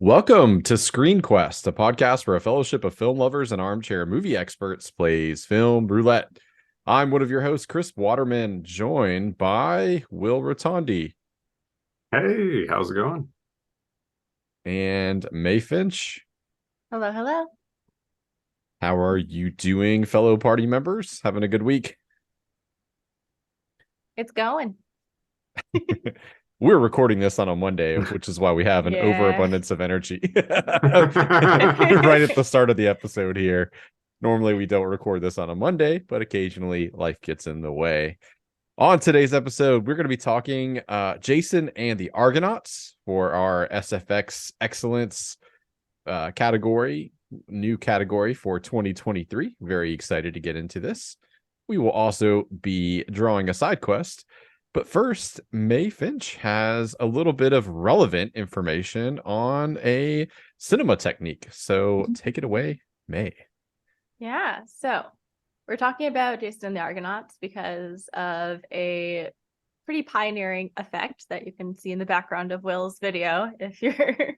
Welcome to Screen Quest, a podcast where a fellowship of film lovers and armchair movie experts plays film roulette. I'm one of your hosts, Chris Waterman, joined by Will Rotondi Hey, how's it going? and May Finch. Hello, hello. How are you doing, fellow party members? Having a good week? It's going. We're recording this on a Monday, which is why we have an Yeah. overabundance of energy right at the start of the episode here. Normally, we don't record this on a Monday, but occasionally life gets in the way. On today's episode, we're going to be talking Jason and the Argonauts for our SFX Excellence category, new category for 2023. Very excited to get into this. We will also be drawing a side quest. But first, May Finch has a little bit of relevant information on a cinema technique. So take it away, May. Yeah, so we're talking about Jason and the Argonauts because of a pretty pioneering effect that you can see in the background of Will's video if you're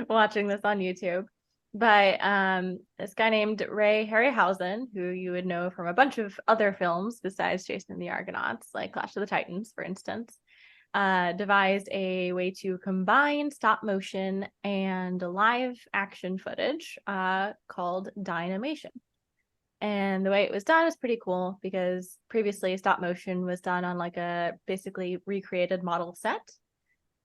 watching this on YouTube. But this guy named Ray Harryhausen, who you would know from a bunch of other films besides Jason and the Argonauts, like Clash of the Titans, for instance, devised a way to combine stop motion and live action footage called Dynamation. And the way it was done was pretty cool because previously stop motion was done on like a basically recreated model set.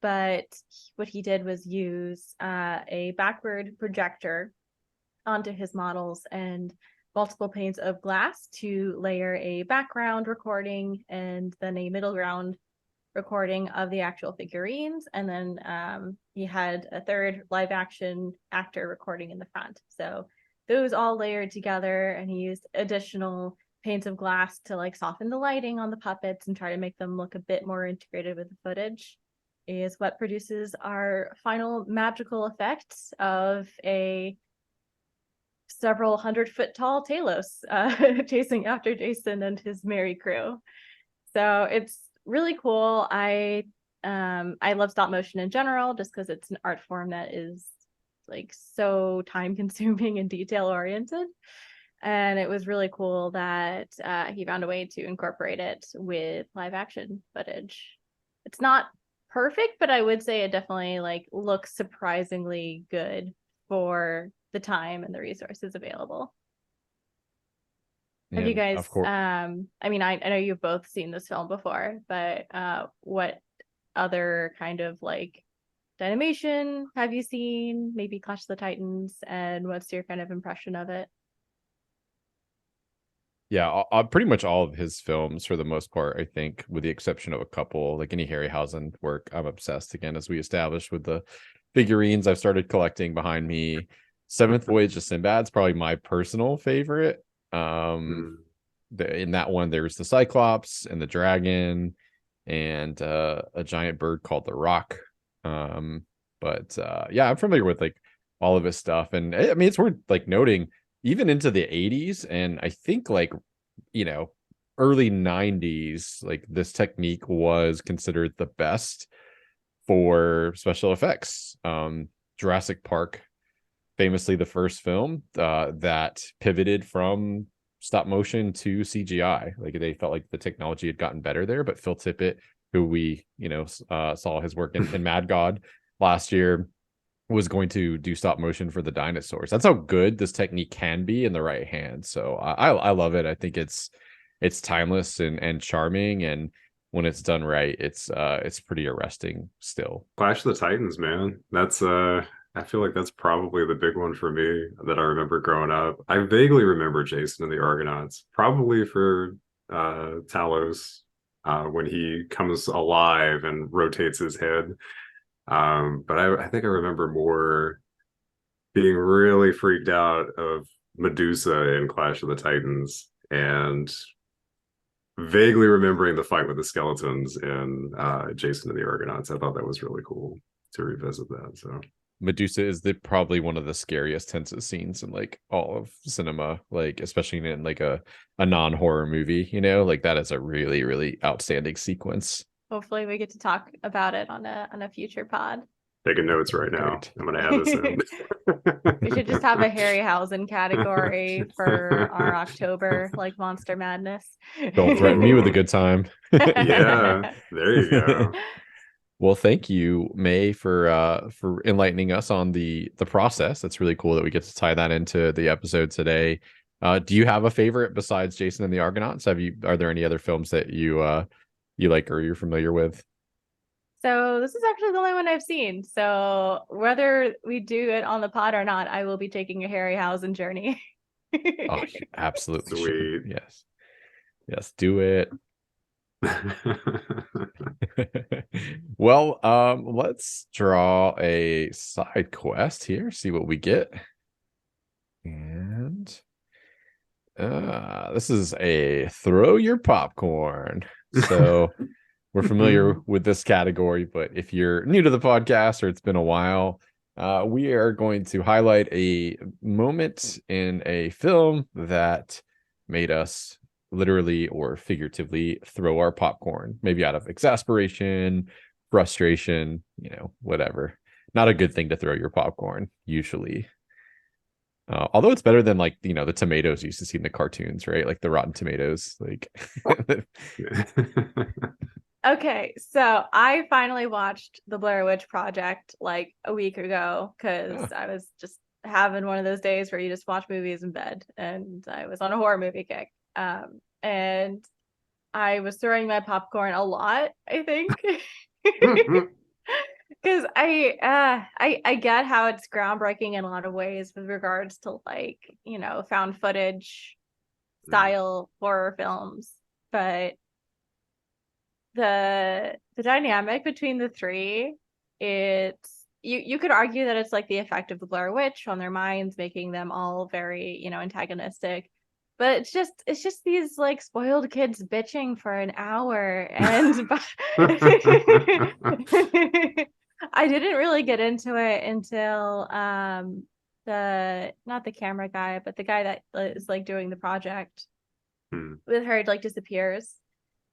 But what he did was use a backward projector onto his models and multiple panes of glass to layer a background recording and then a middle ground recording of the actual figurines. And then he had a third live action actor recording in the front. So those all layered together, and he used additional panes of glass to like soften the lighting on the puppets and try to make them look a bit more integrated with the footage. Is what produces our final magical effects of a several 100-foot tall Talos chasing after Jason and his merry crew. So it's really cool. I love stop motion in general just because it's an art form that is like so time consuming and detail oriented. And it was really cool that he found a way to incorporate it with live action footage. It's not perfect, but I would say it definitely like looks surprisingly good for the time and the resources available. Have you guys of course, I mean I know you've both seen this film before, but what other kind of like Dynamation have you seen? Maybe Clash of the Titans, and what's your kind of impression of it? yeah, pretty much all of his films for the most part, I think, with the exception of a couple, like any Harryhausen work, I'm obsessed again, as we established with the figurines I've started collecting behind me. Seventh Voyage of Sinbad's probably my personal favorite. In that one, there's the Cyclops and the dragon and a giant bird called the Rock. But yeah, I'm familiar with like all of his stuff, and I mean, it's worth like noting even into the 80s, and I think like, you know, early 90s, like this technique was considered the best for special effects. Jurassic Park, famously the first film that pivoted from stop motion to CGI. Like they felt like the technology had gotten better there, but Phil Tippett, who we, saw his work in Mad God last year, was going to do stop motion for the dinosaurs. That's how good this technique can be in the right hand. So I love it. I think it's timeless and charming, and when it's done right, it's pretty arresting still. Clash of the Titans, man. That's I feel like that's probably the big one for me that I remember growing up. I vaguely remember Jason and the Argonauts, probably for Talos when he comes alive and rotates his head. But I think I remember more being really freaked out of Medusa in Clash of the Titans, and vaguely remembering the fight with the skeletons in Jason and the Argonauts. I thought that was really cool to revisit that. So Medusa is probably one of the scariest tenses scenes in like all of cinema, like especially in like a non-horror movie, like that is a really, really outstanding sequence. Hopefully we get to talk about it on a future pod. Taking notes right now. Great. I'm gonna add this in. We should just have a Harryhausen category for our October like Monster Madness. Don't threaten me with a good time. Yeah, there you go. Well, thank you, May, for enlightening us on the process. That's really cool that we get to tie that into the episode today. Do you have a favorite besides Jason and the Argonauts? Are there any other films that you like or you're familiar with? So this is actually the only one I've seen. So whether we do it on the pod or not, I will be taking a Harryhausen journey. Oh, you absolutely should. Sweet. Yes. Yes, do it. Well, let's draw a side quest here, see what we get. And this is a throw your popcorn. So we're familiar with this category, but if you're new to the podcast or it's been a while, we are going to highlight a moment in a film that made us literally or figuratively throw our popcorn, maybe out of exasperation, frustration, whatever. Not a good thing to throw your popcorn, usually. Although it's better than the tomatoes you used to see in the cartoons, right? Like the Rotten Tomatoes. Okay, so I finally watched The Blair Witch Project like a week ago because I was just having one of those days where you just watch movies in bed, and I was on a horror movie kick. And I was throwing my popcorn a lot, I think. Because I get how it's groundbreaking in a lot of ways with regards to found footage style horror films, but the dynamic between the three, you could argue that it's like the effect of the Blair Witch on their minds, making them all very antagonistic. But it's just these like spoiled kids bitching for an hour, and I didn't really get into it until not the camera guy, but the guy that is like doing the project with her like disappears.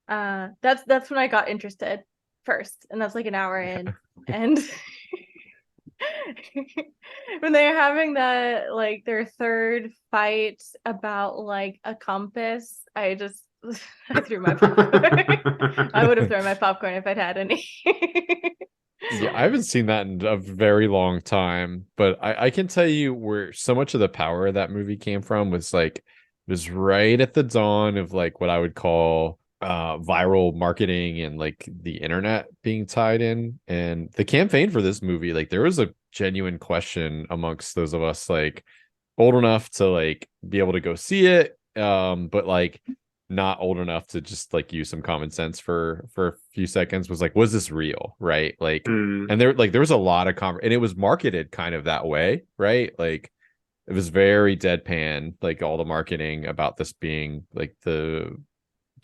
That's when I got interested first, and that's like an hour in, and when they're having their third fight about like a compass, I threw my popcorn. I would have thrown my popcorn if I'd had any. Yeah, I haven't seen that in a very long time, but I can tell you where so much of the power of that movie came from was right at the dawn of like what I would call viral marketing and like the internet being tied in. And the campaign for this movie, like there was a genuine question amongst those of us like old enough to like be able to go see it, but like not old enough to just like use some common sense for a few seconds, was like, was this real, right? Like and there was a lot of and it was marketed kind of that way, right? Like it was very deadpan, like all the marketing about this being like the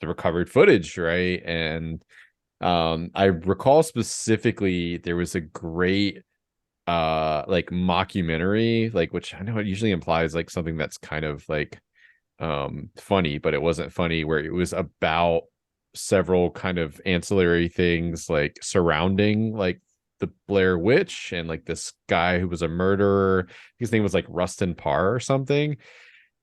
recovered footage, right? And I recall specifically there was a great like mockumentary, like, which I know it usually implies like something that's kind of like funny, but it wasn't funny, where it was about several kind of ancillary things like surrounding like the Blair Witch and like this guy who was a murderer. His name was like Rustin Parr or something,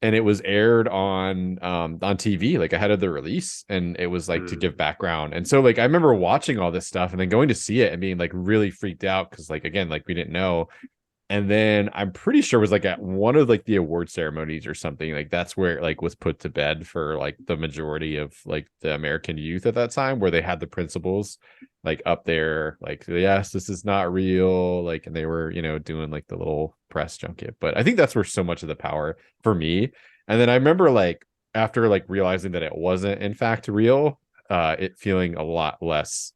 and it was aired on TV like ahead of the release, and it was like to give background. And so like I remember watching all this stuff and then going to see it and being like really freaked out because like again, like we didn't know. And then I'm pretty sure it was like at one of like the award ceremonies or something, like that's where it like was put to bed for like the majority of like the American youth at that time, where they had the principals like up there like, yes, this is not real, like, and they were doing like the little press junket. But I think that's where so much of the power for me. And then I remember like after like realizing that it wasn't in fact real, it feeling a lot less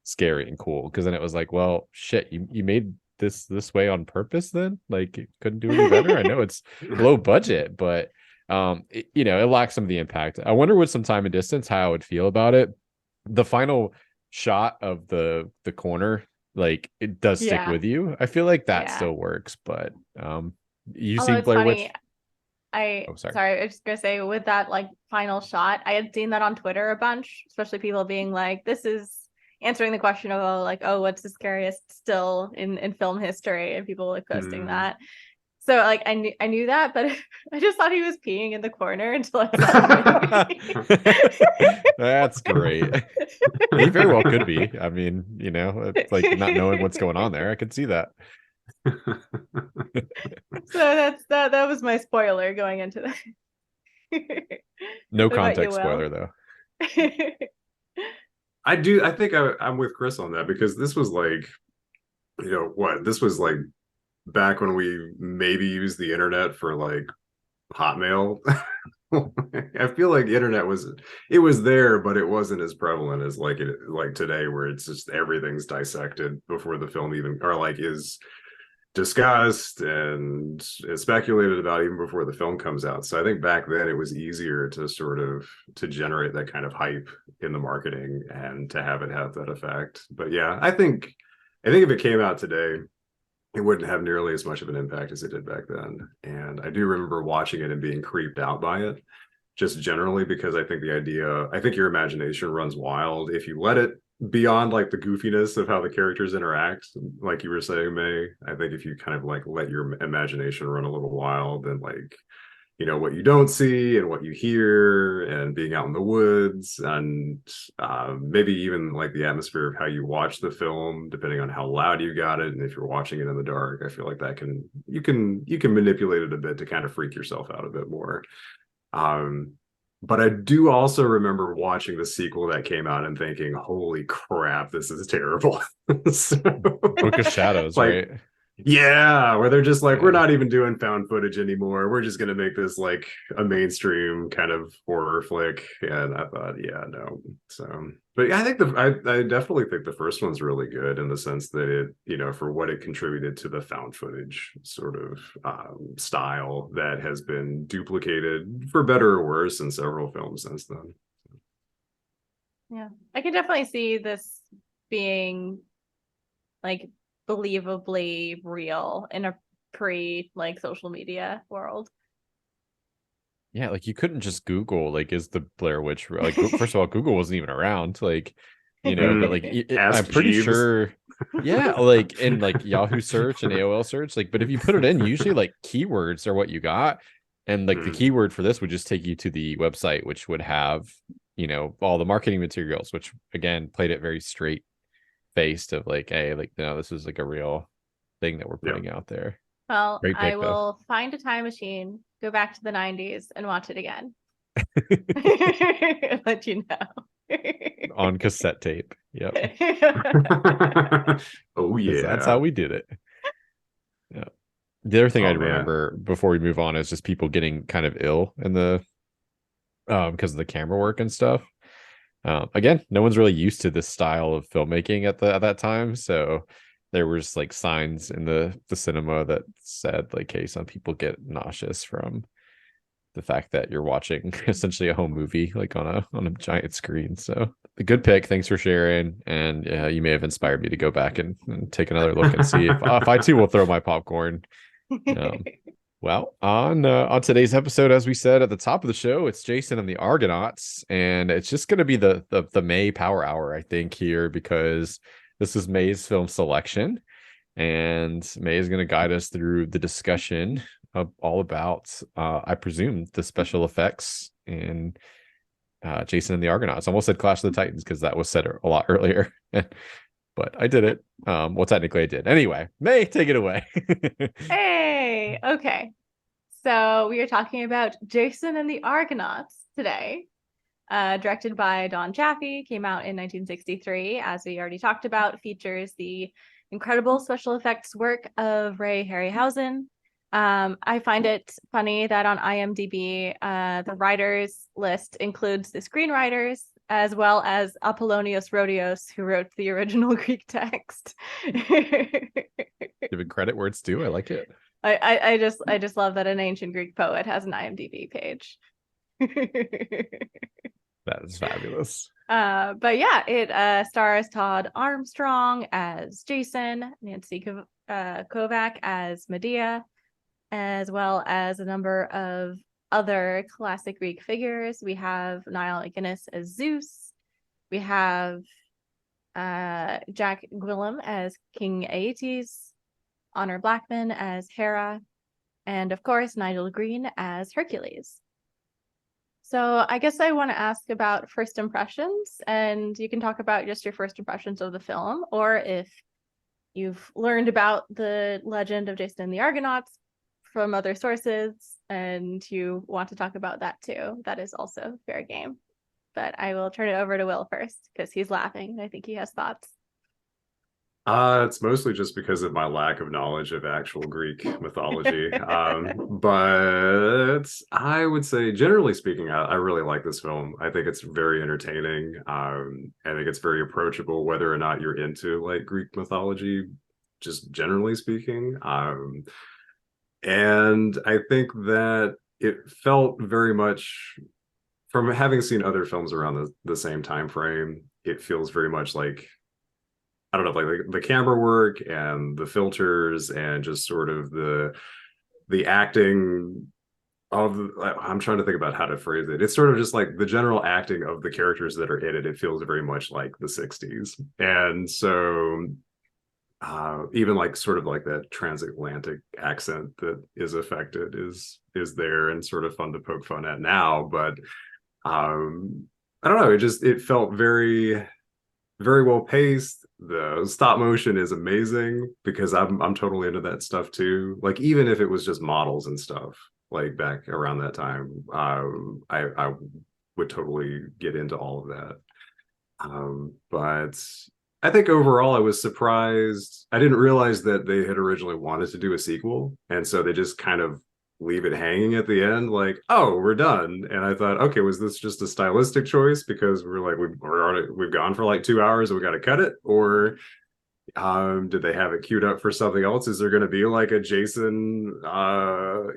scary and cool, because then it was like, well shit, you made this way on purpose, then like it couldn't do any better. I know it's low budget, but it lacks some of the impact. I wonder with some time and distance how I would feel about it. The final shot of the corner, like it does stick with you. I feel like that still works, but you seen Blair Witch? Sorry, I was just gonna say, with that like final shot, I had seen that on Twitter a bunch, especially people being like, this is answering the question of oh, what's the scariest still in film history, and people like posting that. So like I knew that, but I just thought he was peeing in the corner until I saw the movie. That's great. He very well could be. I mean, it's like not knowing what's going on there. I could see that. So that was my spoiler going into that. No What about you, context Will? spoiler though. I think I'm with Chris on that, because this was like, this was like back when we maybe used the internet for like Hotmail. I feel like internet was there, but it wasn't as prevalent as like today, where it's just everything's dissected before the film even, or like is discussed and speculated about even before the film comes out. So I think back then it was easier to sort of to generate that kind of hype in the marketing and to have it have that effect. But yeah, I think if it came out today, it wouldn't have nearly as much of an impact as it did back then. And I do remember watching it and being creeped out by it, just generally, because I think your imagination runs wild if you let it beyond like the goofiness of how the characters interact, like you were saying, May. I think if you kind of like let your imagination run a little wild, and like, what you don't see and what you hear, and being out in the woods, and maybe even like the atmosphere of how you watch the film, depending on how loud you got it, and if you're watching it in the dark, I feel like that you can manipulate it a bit to kind of freak yourself out a bit more. But I do also remember watching the sequel that came out and thinking, holy crap, this is terrible. So, Book of Shadows, like, right? Yeah, where they're just like, Yeah. we're not even doing found footage anymore. We're just going to make this like a mainstream kind of horror flick. And I thought, yeah, no. So, but yeah, I think I definitely think the first one's really good in the sense that it, for what it contributed to the found footage sort of style that has been duplicated for better or worse in several films since then. Yeah, I can definitely see this being like believably real in a pre like social media world. Yeah, like you couldn't just Google like, is the Blair Witch like? First of all, Google wasn't even around, like, but like I'm Ask pretty Jeeves. sure. Yeah, like in like Yahoo search and AOL search, like, but if you put it in, usually like keywords are what you got, and like the keyword for this would just take you to the website, which would have all the marketing materials, which again played it very straight faced of like, hey, like, no, this is like a real thing that we're putting out there. Well, Great pick, I will find a time machine, go back to the 90s and watch it again. Let you know. On cassette tape. Yep. Oh yeah, that's how we did it. Yeah. The other thing I'd man. remember before we move on is just people getting kind of ill in the because of the camera work and stuff. Again, no one's really used to this style of filmmaking at that time, so there was like signs in the cinema that said like, hey, some people get nauseous from the fact that you're watching essentially a home movie like on a giant screen. So a good pick. Thanks for sharing. And you may have inspired me to go back and take another look and see if I too will throw my popcorn. Well, on today's episode, as we said at the top of the show, it's Jason and the Argonauts, and it's just going to be the May Power Hour, I think, here, because this is May's film selection, and May is going to guide us through the discussion of all about, I presume, the special effects in Jason and the Argonauts. I almost said Clash of the Titans because that was said a lot earlier, but I did it. Well, technically I did. Anyway, May, take it away. Hey, okay. So we are talking about Jason and the Argonauts today. Directed by Don Chaffee, came out in 1963. As we already talked about, features the incredible special effects work of Ray Harryhausen. I find it funny that on IMDb, the writers list includes the screenwriters as well as Apollonios Rhodios, who wrote the original Greek text. Giving credit where it's due. I like it. I just love that an ancient Greek poet has an IMDb page. That is fabulous. But yeah, it stars Todd Armstrong as Jason, Nancy Kovac as Medea, as well as a number of other classic Greek figures. We have Niall Guinness as Zeus. We have Jack Gwillem as King Aetes, Honor Blackman as Hera, and of course Nigel Green as Hercules. So I guess I want to ask about first impressions, and you can talk about just your first impressions of the film, or if you've learned about the legend of Jason and the Argonauts from other sources and you want to talk about that too, that is also fair game. But I will turn it over to Will first because he's laughing. I think he has thoughts. It's mostly just because of my lack of knowledge of actual Greek mythology. But I would say, generally speaking, I really like this film. I think it's very entertaining. I think it's very approachable, whether or not you're into like Greek mythology, just generally speaking. And I think that it felt very much, from having seen other films around the same time frame, it feels very much like, I don't know, like the camera work and the filters and just sort of the acting of, I'm trying to think about how to phrase it. It's sort of just like the general acting of the characters that are in it. It feels very much like the 60s. And so even like sort of like that transatlantic accent that is affected is there and sort of fun to poke fun at now. But I don't know, it felt very, very well paced. The stop motion is amazing because I'm totally into that stuff too. Like even if it was just models and stuff, like back around that time, I would totally get into all of that. But I think overall I was surprised. I didn't realize that they had originally wanted to do a sequel, and so they just kind of leave it hanging at the end, like, oh, we're done. And I thought, okay, was this just a stylistic choice because we're like, we've gone for like 2 hours and we got to cut it, or did they have it queued up for something else? Is there going to be like a Jason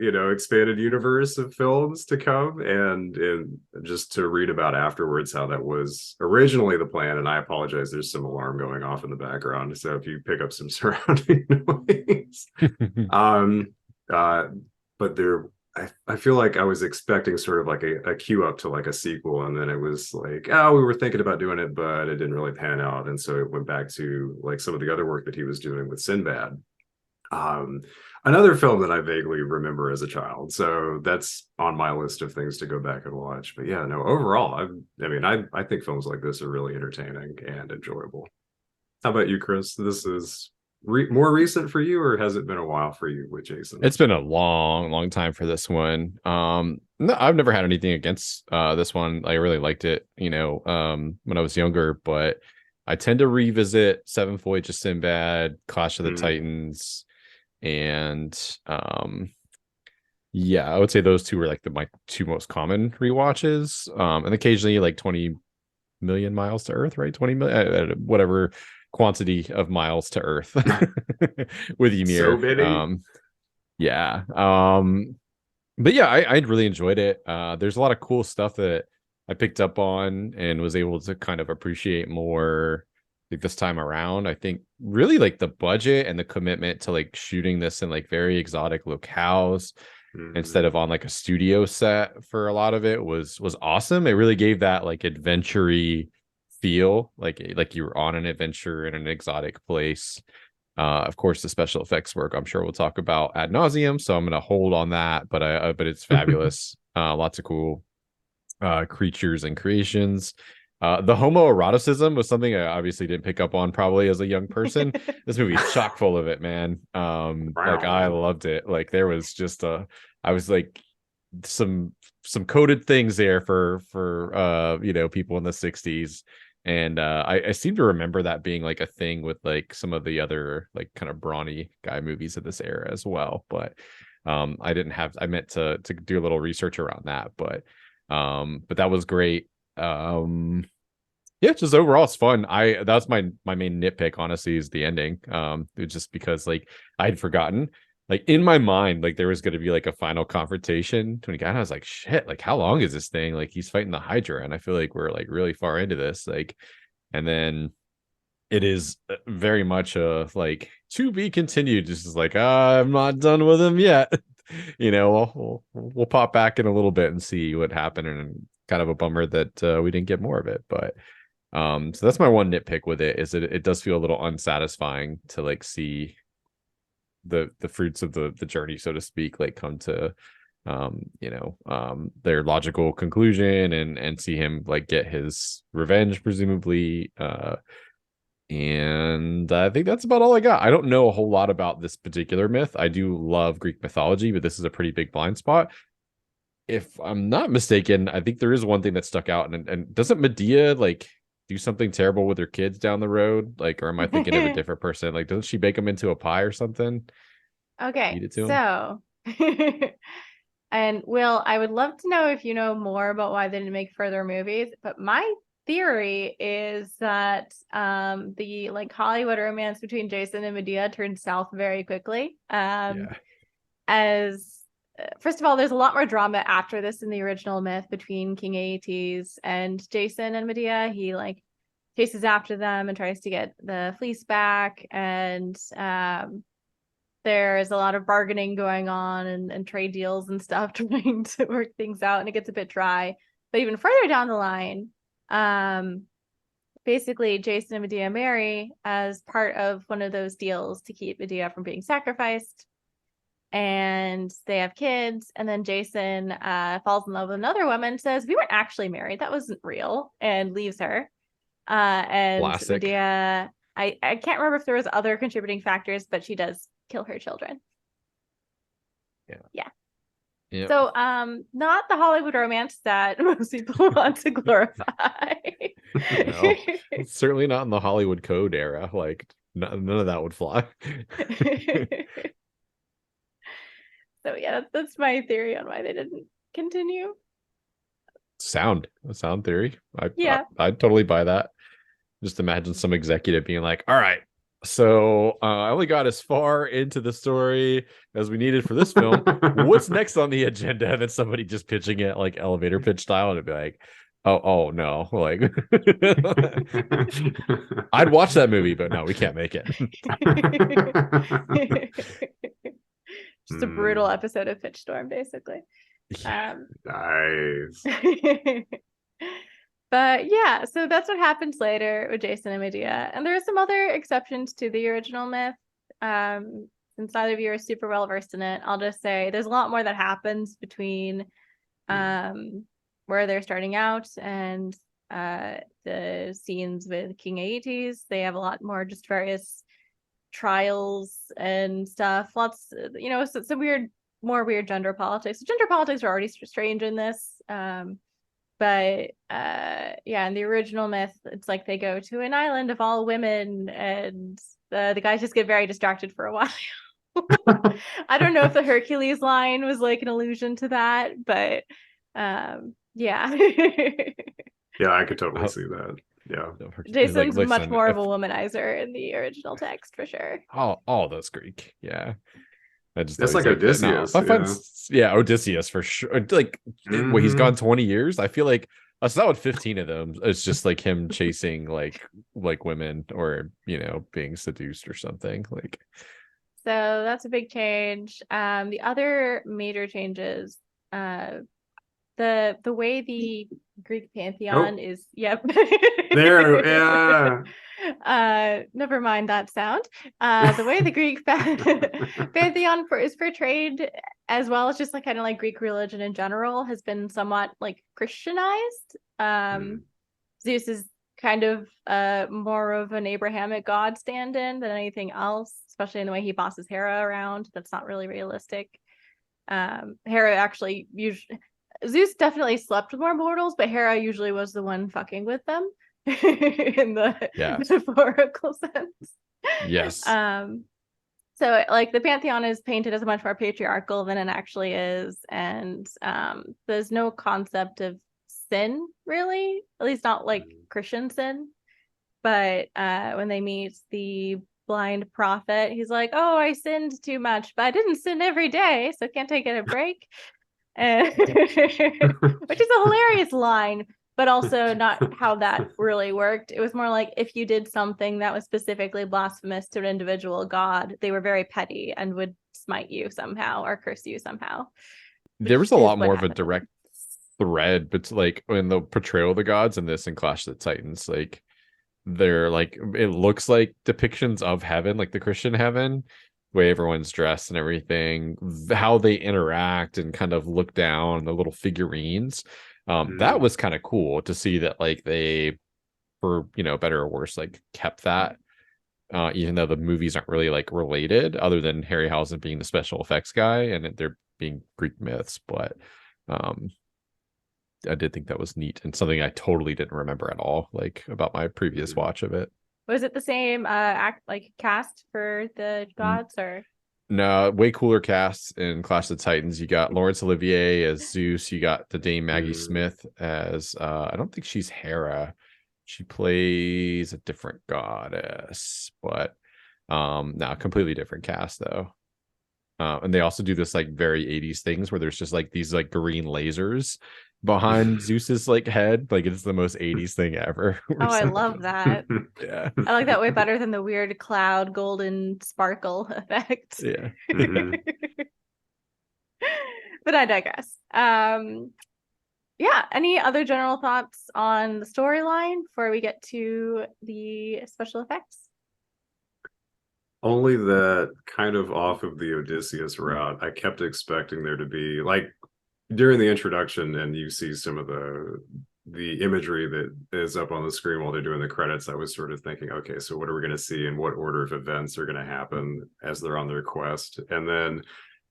expanded universe of films to come? And just to read about afterwards how that was originally the plan, and I apologize, there's some alarm going off in the background, so if you pick up some surrounding noise. But I feel like I was expecting sort of like a queue up to like a sequel, and then it was like, oh, we were thinking about doing it, but it didn't really pan out, and so it went back to like some of the other work that he was doing with Sinbad, another film that I vaguely remember as a child. So that's on my list of things to go back and watch. But yeah, no, overall, I think films like this are really entertaining and enjoyable. How about you, Chris? This is more recent for you, or has it been a while for you with Jason? It's been a long time for this one. No, I've never had anything against this one. I really liked it, when I was younger, but I tend to revisit Seventh Voyage of Sinbad, Clash of the Titans, and yeah, I would say those two were like my two most common rewatches. And occasionally like 20 million miles to Earth, right? 20 million, whatever quantity of miles to Earth with Ymir. So many. Yeah. But yeah, I really enjoyed it. There's a lot of cool stuff that I picked up on and was able to kind of appreciate more like this time around. I think really like the budget and the commitment to like shooting this in like very exotic locales instead of on like a studio set for a lot of it was awesome. It really gave that like adventure-y feel, like you were on an adventure in an exotic place. Of course, the special effects work I'm sure we'll talk about ad nauseum, so I'm gonna hold on that, but it's fabulous. Lots of cool creatures and creations. The homoeroticism was something I obviously didn't pick up on probably as a young person. This movie is chock full of it, man. Like I loved it. Like there was just I was like some coded things there for people in the 60s. And I seem to remember that being like a thing with like some of the other like kind of brawny guy movies of this era as well. But I meant to do a little research around that, but that was great. Yeah, just overall it's fun. That's my main nitpick, honestly, is the ending. Just because like I'd forgotten, like in my mind, like there was going to be like a final confrontation between a guy, and I was like, shit, like how long is this thing? Like he's fighting the Hydra, and I feel like we're like really far into this, like, and then it is very much a like to be continued. Just is like, I'm not done with him yet. We'll pop back in a little bit and see what happened, and kind of a bummer that we didn't get more of it, but So that's my one nitpick with it, is that it does feel a little unsatisfying to like see the fruits of the journey, so to speak, like come to their logical conclusion, and see him like get his revenge, presumably. And I think that's about all I got. I don't know a whole lot about this particular myth. I do love Greek mythology, but this is a pretty big blind spot. If I'm not mistaken, I think there is one thing that stuck out. And doesn't Medea like do something terrible with her kids down the road? Like, or am I thinking of a different person? Like, doesn't she bake them into a pie or something? Okay, Eat it to 'em? so and Will, I would love to know if you know more about why they didn't make further movies, but my theory is that the like Hollywood romance between Jason and Medea turned south very quickly. Yeah. As first of all, there's a lot more drama after this in the original myth between King Aeetes and Jason and Medea. He like chases after them and tries to get the fleece back, and there's a lot of bargaining going on and trade deals and stuff trying to work things out, and it gets a bit dry. But even further down the line, basically Jason and Medea marry as part of one of those deals to keep Medea from being sacrificed. And they have kids, and then Jason falls in love with another woman, says, "We weren't actually married, that wasn't real," and leaves her. And Classic. Medea, I can't remember if there was other contributing factors, but she does kill her children. Yeah. So not the Hollywood romance that most people want to glorify. No, it's certainly not in the Hollywood Code era. Like, none of that would fly. So yeah, that's my theory on why they didn't continue. A sound theory. Yeah. I'd totally buy that. Just imagine some executive being like, "All right, so I only got as far into the story as we needed for this film. What's next on the agenda?" And then somebody just pitching it like elevator pitch style, and it'd be like, oh no, like I'd watch that movie, but no, we can't make it. Just a brutal episode of Pitch Storm, basically. Nice. But yeah, so that's what happens later with Jason and Medea. And there are some other exceptions to the original myth. Since neither of you are super well versed in it, I'll just say there's a lot more that happens between where they're starting out and the scenes with King Aeetes. They have a lot more just various trials and stuff. Lots, some more weird gender politics. Gender politics are already strange in this. But in the original myth, it's like they go to an island of all women, and the guys just get very distracted for a while. I don't know if the Hercules line was like an allusion to that, but yeah. Yeah, I could totally see that. Yeah. Jason's like, much more of a womanizer in the original text, for sure. All those Greek, yeah. It's like Odysseus. Odysseus for sure. Like, well, he's gone 20 years. I feel like that's not what 15 of them. It's just like him chasing like women, or being seduced or something. Like, so that's a big change. The other major changes, the way the Greek pantheon is. Yep. There, yeah. Never mind that sound. The way the Greek pantheon is portrayed, as well as just like kind of like Greek religion in general, has been somewhat like Christianized. Zeus is kind of more of an Abrahamic god stand-in than anything else, especially in the way he bosses Hera around. That's not really realistic. Hera actually Zeus definitely slept with more mortals, but Hera usually was the one fucking with them. In the metaphorical sense. Yes. So like the pantheon is painted as much more patriarchal than it actually is, and there's no concept of sin, really, at least not like Christian sin. But when they meet the blind prophet, he's like, "Oh, I sinned too much, but I didn't sin every day, so can't I get a break?" And which is a hilarious line, but also not how that really worked. It was more like if you did something that was specifically blasphemous to an individual god, they were very petty and would smite you somehow or curse you somehow. There was a lot more of a direct thread, but like in the portrayal of the gods in this and Clash of the Titans, like they're like, it looks like depictions of heaven, like the Christian heaven, way everyone's dressed and everything, how they interact and kind of look down, the little figurines. That was kind of cool to see that, like, they, for better or worse, like kept that, even though the movies aren't really like related, other than Harryhausen being the special effects guy and they're being Greek myths. But I did think that was neat and something I totally didn't remember at all, like about my previous watch of it. Was it the same cast for the gods, or? No, way cooler casts in Clash of the Titans. You got Laurence Olivier as Zeus. You got the Dame Maggie Smith as I don't think she's Hera. She plays a different goddess, but no, completely different cast though. And they also do this like very 80s things where there's just like these like green lasers behind Zeus's like head. Like it's the most 80s thing ever. Oh, I love that. Yeah. I like that way better than the weird cloud golden sparkle effect. Yeah. But I digress. Yeah, any other general thoughts on the storyline before we get to the special effects? Only that kind of off of the Odysseus route, I kept expecting there to be, like, during the introduction and you see some of the imagery that is up on the screen while they're doing the credits, I was sort of thinking, okay, so what are we going to see and what order of events are going to happen as they're on their quest? And then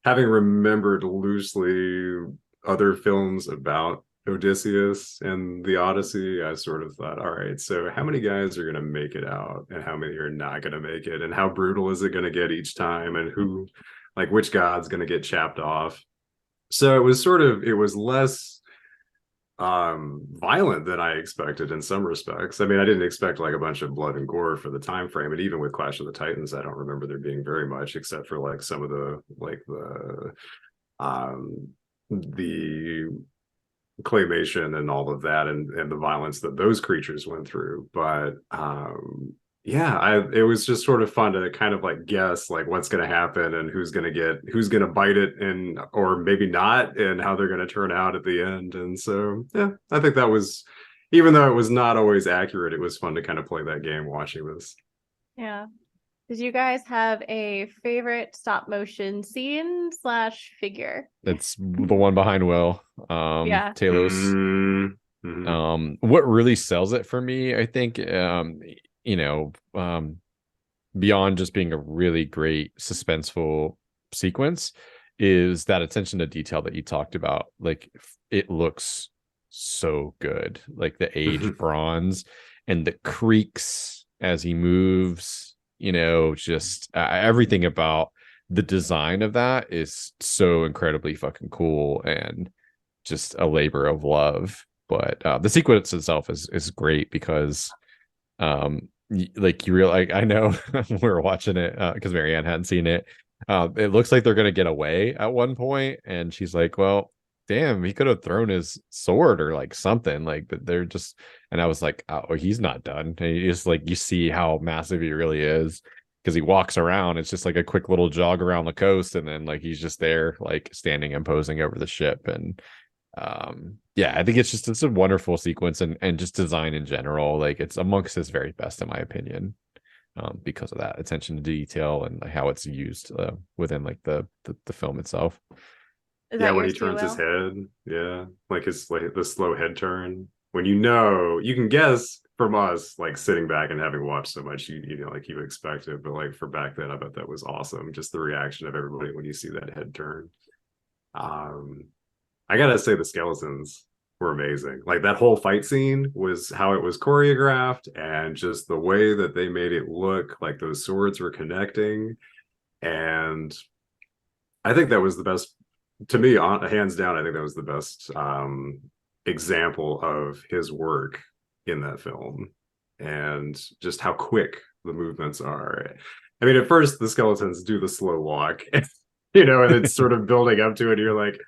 having remembered loosely other films about Odysseus and the Odyssey, I sort of thought, all right, so how many guys are going to make it out and how many are not going to make it, and how brutal is it going to get each time, and who, like, which god's going to get chapped off? So it was less violent than I expected in some respects. I mean, I didn't expect like a bunch of blood and gore for the time frame, and even with Clash of the Titans, I don't remember there being very much, except for like some of the claymation and all of that, and the violence that those creatures went through. But it was just sort of fun to kind of like guess like what's going to happen and who's going to bite it, and or maybe not, and how they're going to turn out at the end. And so yeah, I think that was, even though it was not always accurate, it was fun to kind of play that game watching this. Yeah. Did you guys have a favorite stop motion scene / figure? It's the one behind Will. Yeah. Talos. What really sells it for me, I think, beyond just being a really great suspenseful sequence, is that attention to detail that you talked about. Like, it looks so good, like the aged bronze and the creaks as he moves, just everything about the design of that is so incredibly fucking cool and just a labor of love. But the sequence itself is great because like you realize, I know we were watching it because Marianne hadn't seen it. It looks like they're gonna get away at one point, and she's like, well, damn, he could have thrown his sword or like something, like that. They're just, and I was like, oh, he's not done. And you just like, you see how massive he really is because he walks around. It's just like a quick little jog around the coast, and then like he's just there like standing and posing over the ship. And yeah, I think it's a wonderful sequence, and just design in general, like it's amongst his very best in my opinion, because of that attention to detail and like how it's used within like the film itself. Yeah, when he turns his head, yeah, like the slow head turn, when you can guess from us, like sitting back and having watched so much, like you expect it, but like for back then, I bet that was awesome, just the reaction of everybody when you see that head turn. I gotta say the skeletons were amazing. Like that whole fight scene was how it was choreographed, and just the way that they made it look like those swords were connecting. And I think that was the best, to me, hands down. I think that was the best example of his work in that film, and just how quick the movements are. I mean, at first the skeletons do the slow walk, and it's sort of building up to it. You're like,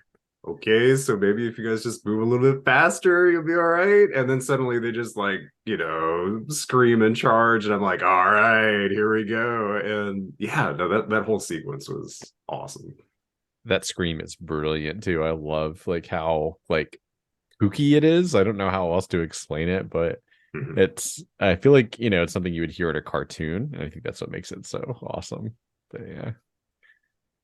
okay, so maybe if you guys just move a little bit faster, you'll be all right. And then suddenly they just like, scream and charge. And I'm like, all right, here we go. And yeah, no, that whole sequence was awesome. That scream is brilliant too. I love like how like spooky it is. I don't know how else to explain it, but Mhm. I feel like, it's something you would hear in a cartoon, and I think that's what makes it so awesome. But yeah.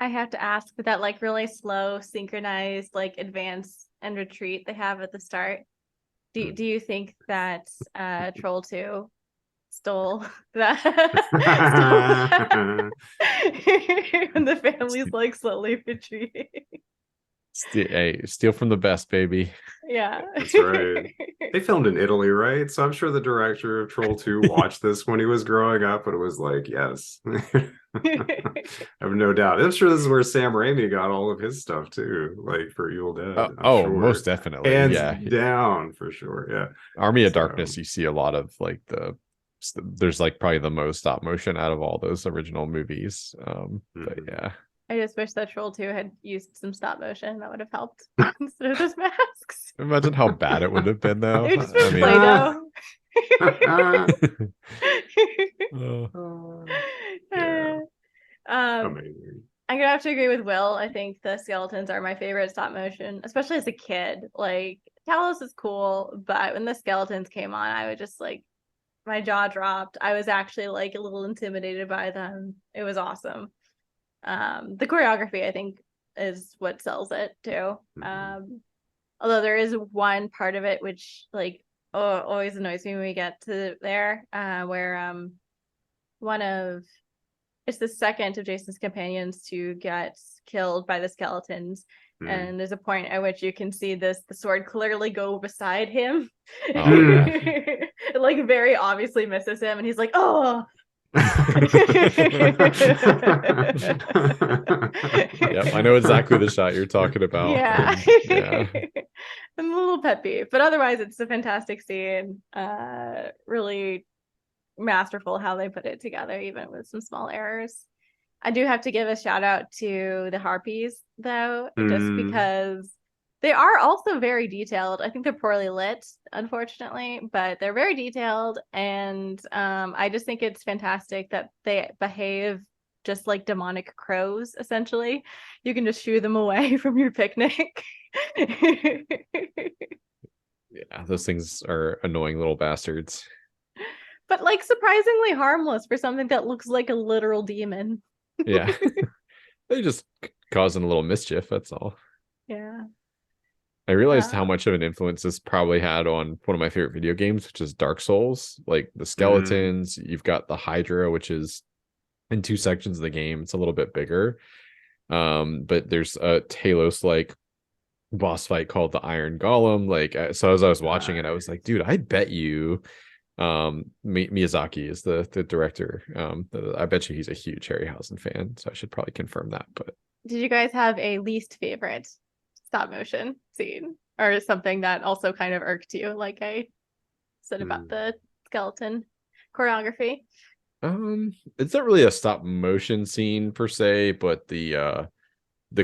I have to ask, with that like really slow, synchronized, like advance and retreat they have at the start, do you think that Troll 2 stole that stole that when the family's like slowly retreating? Hey, steal from the best, baby. Yeah. That's right. They filmed in Italy, right? So I'm sure the director of Troll 2 watched this when he was growing up, and it was like, yes. I have no doubt. I'm sure this is where Sam Raimi got all of his stuff too, like for Evil Dead. I'm Oh, most sure. definitely. Hands Yeah. down for sure. Yeah. Army of So Darkness, you see a lot of like there's like probably the most stop motion out of all those original movies. But mhm. yeah. I just wish that Troll 2 had used some stop motion. That would have helped instead of those masks. Imagine how bad it would have been though. It would just I been mean, Play-Doh. uh, Yeah. um, Amazing. I'm gonna have to agree with Will. I think the skeletons are my favorite stop motion, especially as a kid. Like Talos is cool, but when the skeletons came on, I would just like my jaw dropped. I was actually like a little intimidated by them. It was awesome. The choreography, I think, is what sells it too. Mhm. Although there is one part of it which like always annoys me when we get to there, where one of it's the second of Jason's companions to get killed by the skeletons. Mhm. And there's a point at which you can see the sword clearly go beside him. oh yeah. It like very obviously misses him, and he's like, oh. Yep, I know exactly the shot you're talking about. Yeah. And yeah. I'm a little pet peeve, but otherwise it's a fantastic scene. Really masterful how they put it together, even with some small errors. I do have to give a shout out to the harpies, though, just Mhm. because they are also very detailed. I think they're poorly lit, unfortunately, but they're very detailed, and I just think it's fantastic that they behave just like demonic crows. Essentially, you can just shoo them away from your picnic. Yeah, those things are annoying little bastards. But like surprisingly harmless for something that looks like a literal demon. Yeah. They just causing a little mischief, that's all. Yeah. I realized how Uh, much of an influence this probably had on one of my favorite video games, which is Dark Souls. Like the Mhm. skeletons, you've got the Hydra, which is in two sections of the game. It's a little bit bigger. But there's a Talos like boss fight called the Iron Golem. Like, so as I was watching it, I was like, dude, I bet you Miyazaki is the director. I bet you he's a huge Harryhausen fan, so I should probably confirm that. But did you guys have a least favorite stop motion scene or something that also kind of irked you, like I said about Mhm. the skeleton choreography? it's not really a stop motion scene per se, but the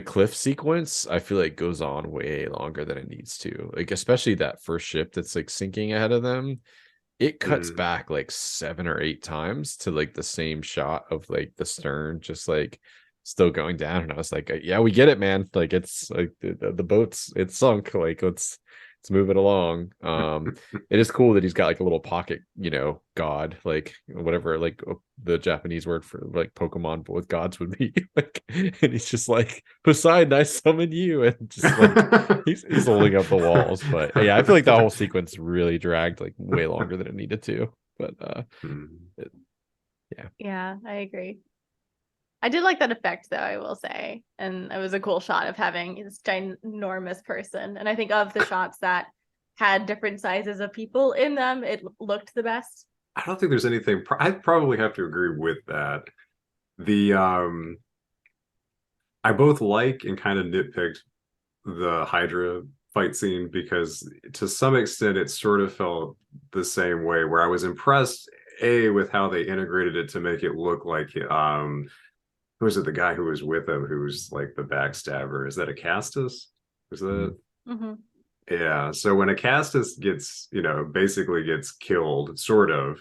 cliff sequence I feel like goes on way longer than it needs to. Like especially that first ship that's like sinking ahead of them, it cuts Mhm. back like 7 or 8 times to like the same shot of like the stern just like still going down, and I was like, yeah, we get it, man. Like it's like the boat's it's sunk, like let's move it along. It is cool that he's got like a little pocket, god, like whatever, like the Japanese word for like Pokemon but with gods would be. Like, and he's just like, Poseidon, I summon you, and just like he's holding up the walls. But yeah, I feel like that whole sequence really dragged like way longer than it needed to. But Mhm. it, yeah. Yeah, I agree. I did like that effect, though, I will say. And it was a cool shot of having this ginormous person. And I think of the shots that had different sizes of people in them, it looked the best. I don't think there's anything. I probably have to agree with that. The I both like and kind of nitpicked the Hydra fight scene because to some extent it sort of felt the same way where I was impressed with how they integrated it to make it look like who was it, the guy who was with him who's like the backstabber, is that a Castus, is that Mm-hmm. yeah, so when Acastus gets, basically gets killed, sort of,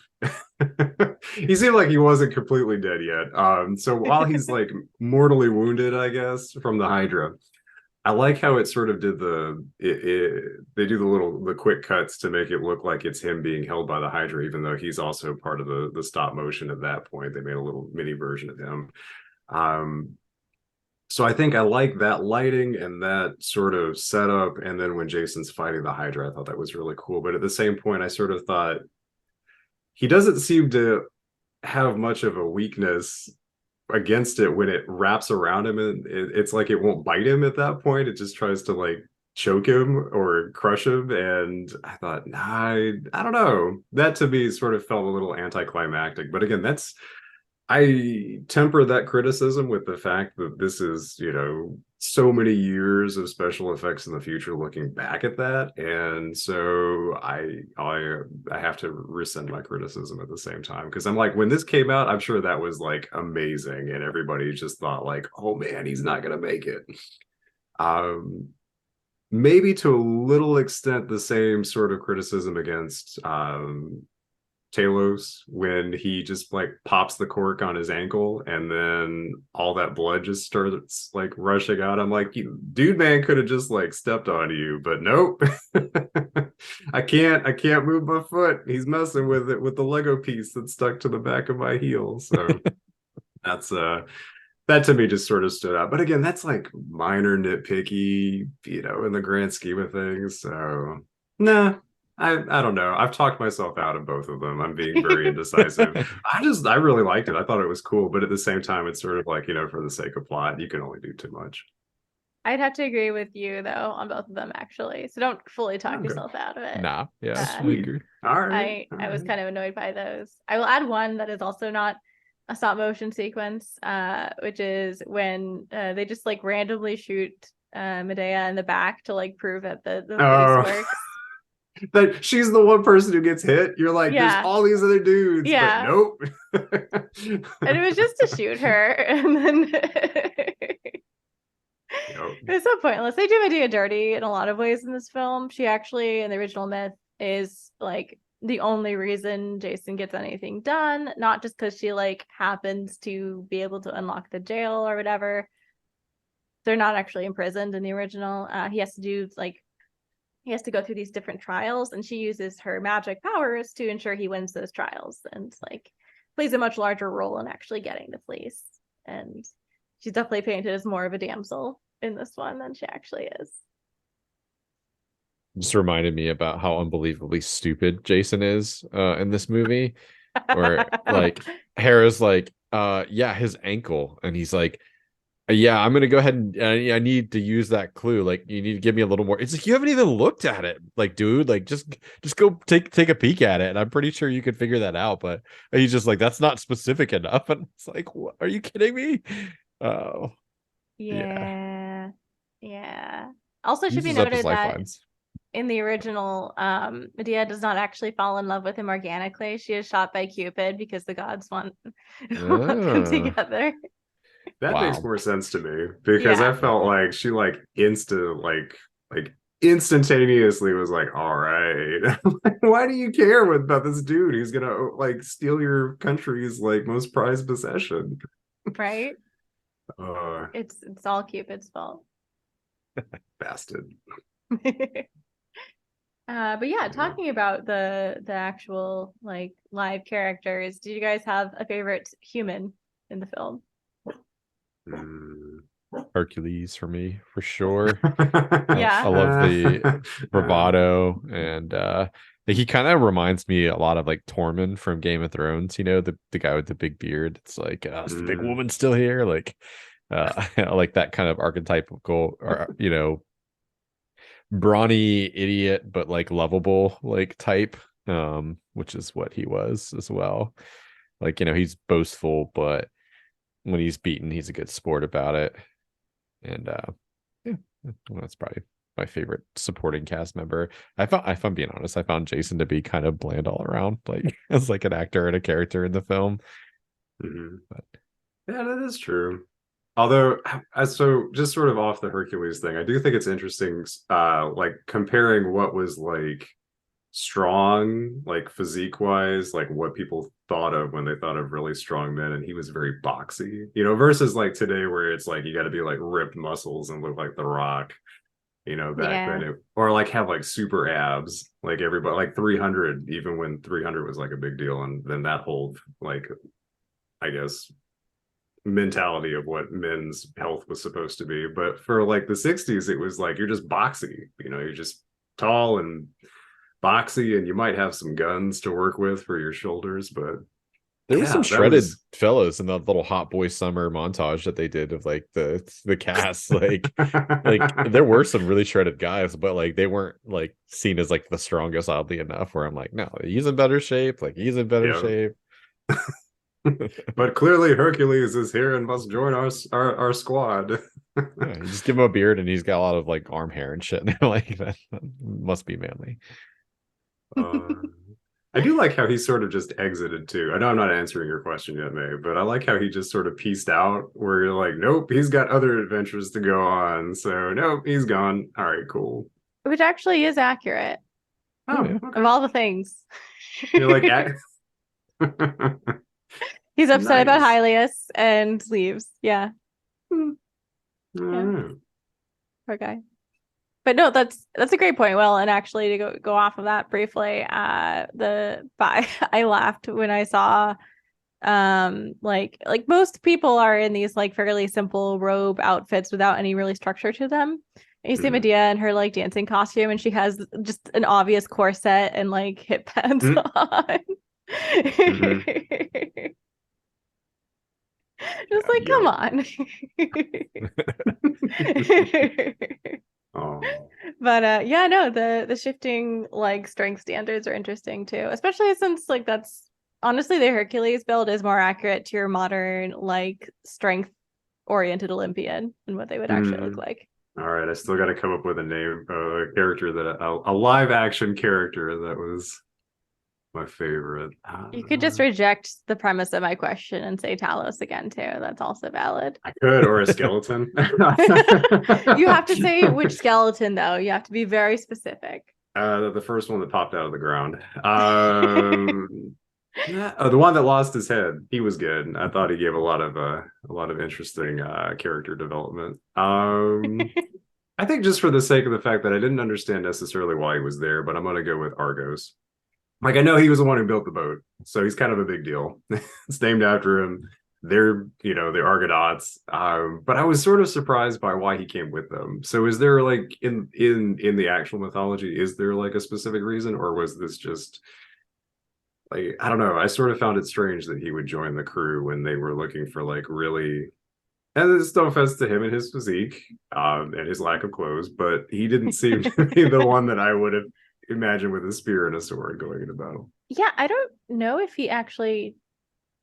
he seemed like he wasn't completely dead yet. So while he's like mortally wounded, I guess, from the Hydra, I like how it sort of did they do the quick cuts to make it look like it's him being held by the Hydra, even though he's also part of the stop motion at that point. They made a little mini version of him. Um, so I think I like that lighting and that sort of setup. And then when Jason's fighting the Hydra, I thought that was really cool. But at the same point, I sort of thought he doesn't seem to have much of a weakness against it when it wraps around him, and it's like it won't bite him at that point. It just tries to like choke him or crush him. And I thought, nah, I don't know. That to me sort of felt a little anticlimactic. But again, I temper that criticism with the fact that this is, so many years of special effects in the future looking back at that. And so I have to rescind my criticism at the same time, because I'm like, when this came out, I'm sure that was like amazing and everybody just thought like, oh man, he's not gonna make it. Maybe to a little extent the same sort of criticism against Talos, when he just like pops the cork on his ankle and then all that blood just starts like rushing out. I'm like, dude, man could have just like stepped on you, but nope. I can't move my foot. He's messing with it with the Lego piece that's stuck to the back of my heel. So that's that to me just sort of stood out. But again, that's like minor nitpicky, in the grand scheme of things. So nah. I don't know. I've talked myself out of both of them. I'm being very indecisive. I really liked it. I thought it was cool, but at the same time, it's sort of like, for the sake of plot, you can only do too much. I'd have to agree with you though on both of them actually. So don't fully talk yourself out of it. Nah, yeah, Sweet. All right. I was kind of annoyed by those. I will add one that is also not a stop motion sequence, which is when they just like randomly shoot Medea in the back to like prove that the place works. That she's the one person who gets hit. You're like, there's all these other dudes, but nope. And it was just to shoot her, and then it was so pointless. They do Medea dirty in a lot of ways in this film. She actually, in the original myth, is like the only reason Jason gets anything done, not just because she like happens to be able to unlock the jail or whatever. They're not actually imprisoned in the original. He has to go through these different trials, and she uses her magic powers to ensure he wins those trials, and like plays a much larger role in actually getting the fleece. And she's definitely painted as more of a damsel in this one than she actually is. Just reminded me about how unbelievably stupid Jason is in this movie, where like Hera's like, yeah, his ankle, and he's like, yeah, I'm gonna go ahead and I need to use that clue. Like, you need to give me a little more. It's like, you haven't even looked at it. Like, dude, like just go take a peek at it, and I'm pretty sure you could figure that out. But he's just like, that's not specific enough, and it's like, what? Are you kidding me? Oh, yeah. Also, should be noted that in the original, Medea does not actually fall in love with him organically. She is shot by Cupid because the gods want them together. That makes more sense to me, because I felt like she like instantaneously was like, all right, why do you care about this dude? He's gonna like steal your country's like most prized possession, right? It's all Cupid's fault. Bastard. But yeah, talking about the actual like live characters, did you guys have a favorite human in the film? Hercules for me, for sure. Yeah, I love the bravado, and he kind of reminds me a lot of like Tormund from Game of Thrones, the guy with the big beard. It's like, is the big woman still here? Like I like that kind of archetypical, or brawny idiot but like lovable like type, which is what he was as well. Like, he's boastful, but when he's beaten, he's a good sport about it. And yeah, that's probably my favorite supporting cast member. If I'm being honest, I found Jason to be kind of bland all around, like as like an actor and a character in the film. But yeah, that is true. Although, so just sort of off the Hercules thing, I do think it's interesting, like comparing what was like strong, like physique wise, like what people thought of when they thought of really strong men, and he was very boxy, versus like today where it's like you got to be like ripped muscles and look like The Rock. Back Yeah. then or like have like super abs, like everybody, like 300, even when 300 was like a big deal, and then that whole like, I guess, mentality of what men's health was supposed to be. But for like the 60s, it was like you're just boxy, you're just tall and boxy, and you might have some guns to work with for your shoulders, but There was some yeah, that shredded was fellows in the little Hot Boy Summer montage that they did of like the cast. Like there were some really shredded guys, but like they weren't like seen as like the strongest, oddly enough. Where I'm like, no, he's in better shape. Like he's in better yeah. shape. But clearly Hercules is here and must join our squad. Yeah, you just give him a beard and he's got a lot of like arm hair and shit. Like that must be manly. uh, I do like how he sort of just exited too. I know I'm not answering your question yet, May, but I like how he just sort of pieced out, where you're like, nope, he's got other adventures to go on. So nope, he's gone. All right, cool. Which actually is accurate Oh, Oh, yeah. of okay. all the things. You're like, He's upset about nice. Hylius and leaves. Yeah. All Yeah. right. Poor guy. But no, that's a great point. Well, and actually to go off of that briefly, I laughed when I saw like most people are in these like fairly simple robe outfits without any really structure to them. And you see Medea in her like dancing costume, and she has just an obvious corset and like hip pads on. Mm-hmm. Just like, come Yep. on. Oh. But yeah, no, the shifting like strength standards are interesting too, especially since like that's honestly the Hercules build is more accurate to your modern like strength oriented Olympian and what they would actually look like. All right, I still got to come up with a name, a character a live action character that was my favorite. You could just reject the premise of my question and say Talos again too. That's also valid. I could, or a skeleton. You have to say which skeleton though. You have to be very specific. The first one that popped out of the ground. The one that lost his head. He was good. I thought he gave a lot of interesting character development. I think just for the sake of the fact that I didn't understand necessarily why he was there, but I'm gonna go with Argos. Like, I know he was the one who built the boat, so he's kind of a big deal. It's named after him. They're, the Argonauts. But I was sort of surprised by why he came with them. So is there like in the actual mythology, is there like a specific reason, or was this just like, I don't know. I sort of found it strange that he would join the crew when they were looking for like really, and it's no offense to him and his physique, and his lack of clothes, but he didn't seem to be the one that I would have imagined with a spear and a sword going into battle. Yeah, I don't know if he actually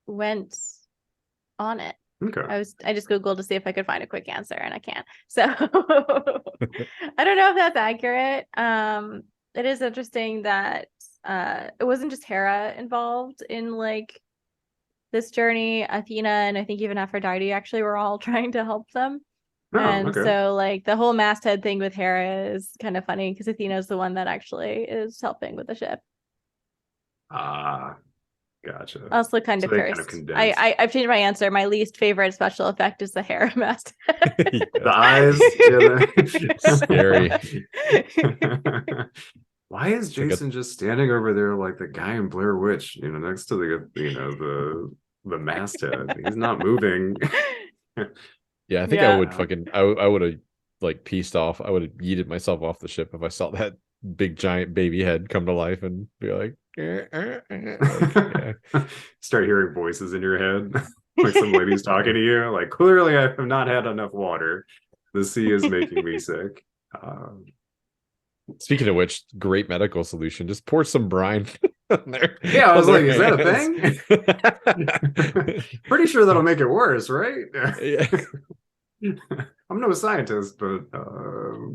went on it. Okay. I just Googled to see if I could find a quick answer, and I can't. So I don't know if that's accurate. It is interesting that it wasn't just Hera involved in like this journey. Athena and I think even Aphrodite actually were all trying to help them. Oh, And okay. so like the whole masthead thing with Hera is kind of funny because Athena's the one that actually is helping with the ship. Gotcha. Also kind So of they cursed. kind of condensed. I've changed my answer. My least favorite special effect is the Hera masthead. The eyes. Scary. Why is Jason just standing over there like the guy in Blair Witch, next to the masthead? He's not moving. Yeah, I think I would I would have like pieced off. I would have yeeted myself off the ship if I saw that big giant baby head come to life and be like, start hearing voices in your head, like some ladies talking to you. Like, clearly, I have not had enough water. The sea is making me sick. Speaking of which, great medical solution. Just pour some brine on there. Yeah, I was like, is that a thing? Pretty sure that'll make it worse, right? Yeah. I'm no scientist, but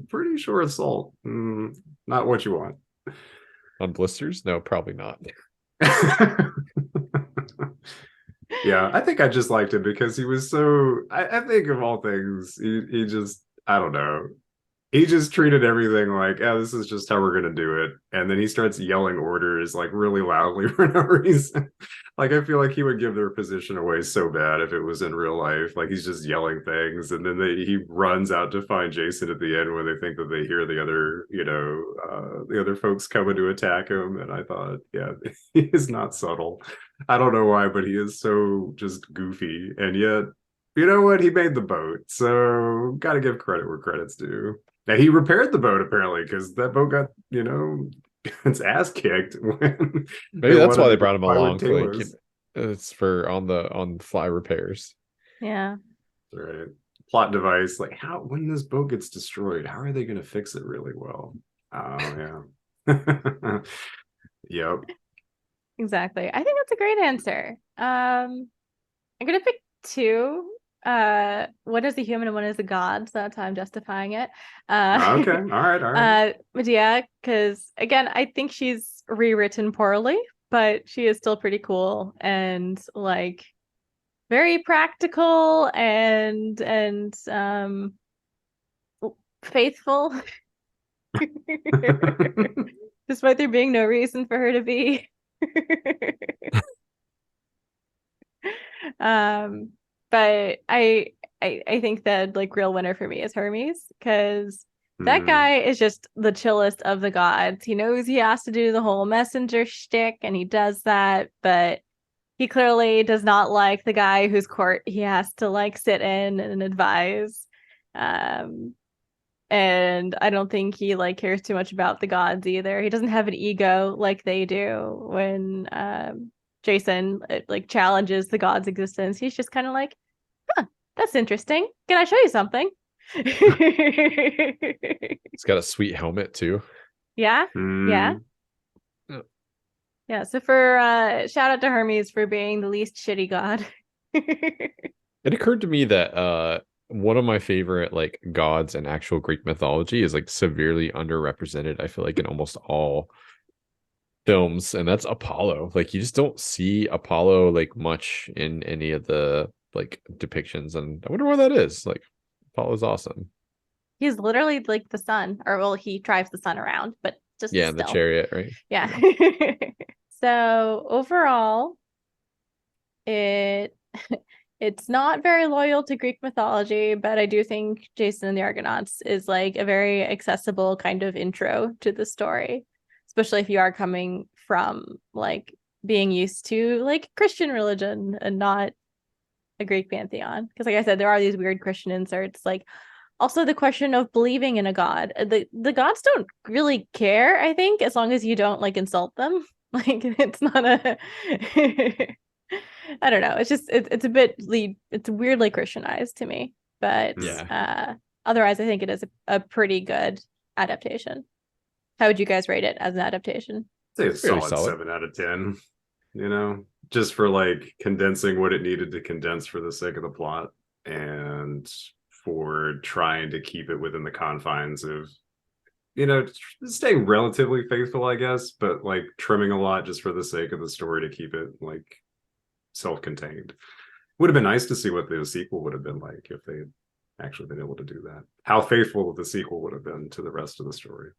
pretty sure it's salt. Not what you want. On blisters? No, probably not. Yeah, I think I just liked him because he was so. I think of all things, he just, I don't know. he just treated everything like, yeah, this is just how we're gonna do it. And then he starts yelling orders like really loudly for no reason. Like I feel like he would give their position away so bad if it was in real life. Like he's just yelling things, and then he runs out to find Jason at the end when they think that they hear the other, the other folks coming to attack him. And I thought, yeah, he is not subtle. I don't know why, but he is so just goofy, and yet. You know what? He made the boat, so got to give credit where credit's due. Now he repaired the boat apparently because that boat got its ass kicked when Maybe that's why they brought him buy with along for like Talos. it's for on fly repairs. Yeah. Right. Plot device like how when this boat gets destroyed, how are they going to fix it really well? Oh yeah. Yep. Exactly. I think that's a great answer. I'm gonna pick two. One is the human and one is the god, so that's how I'm justifying it. Okay. All right. Medea, because again, I think she's rewritten poorly, but she is still pretty cool and like very practical and faithful. Despite there being no reason for her to be. But I think that like real winner for me is Hermes, because that guy is just the chillest of the gods. He knows he has to do the whole messenger shtick, and he does that, but he clearly does not like the guy whose court he has to like sit in and advise. And I don't think he like cares too much about the gods either. He doesn't have an ego like they do when Jason like challenges the god's existence. He's just kind of like, huh, that's interesting. Can I show you something? It's got a sweet helmet too. Yeah. Yeah. Yeah. So for shout out to Hermes for being the least shitty god. It occurred to me that one of my favorite like gods in actual Greek mythology is like severely underrepresented, I feel like, in almost all films, and that's Apollo. Like you just don't see Apollo like much in any of the like depictions, and I wonder why that is. Like Apollo's awesome. He's literally like the sun, or well, he drives the sun around, but just Yeah, in the still. chariot, right? Yeah. So overall, it's not very loyal to Greek mythology, but I do think Jason and the Argonauts is like a very accessible kind of intro to the story, especially if you are coming from like being used to like Christian religion and not a Greek pantheon. Because like I said, there are these weird Christian inserts. Like also the question of believing in a god. The gods don't really care, I think, as long as you don't like insult them. Like it's not a I don't know. It's just it's a bit it's weirdly Christianized to me. But Yeah. otherwise I think it is a pretty good adaptation. How would you guys rate it as an adaptation? Say a Fairly solid solid. 7 out of 10. Just for like condensing what it needed to condense for the sake of the plot, and for trying to keep it within the confines of staying relatively faithful, I guess, but like trimming a lot just for the sake of the story to keep it like self-contained. Would have been nice to see what the sequel would have been like if they had actually been able to do that. How faithful the sequel would have been to the rest of the story.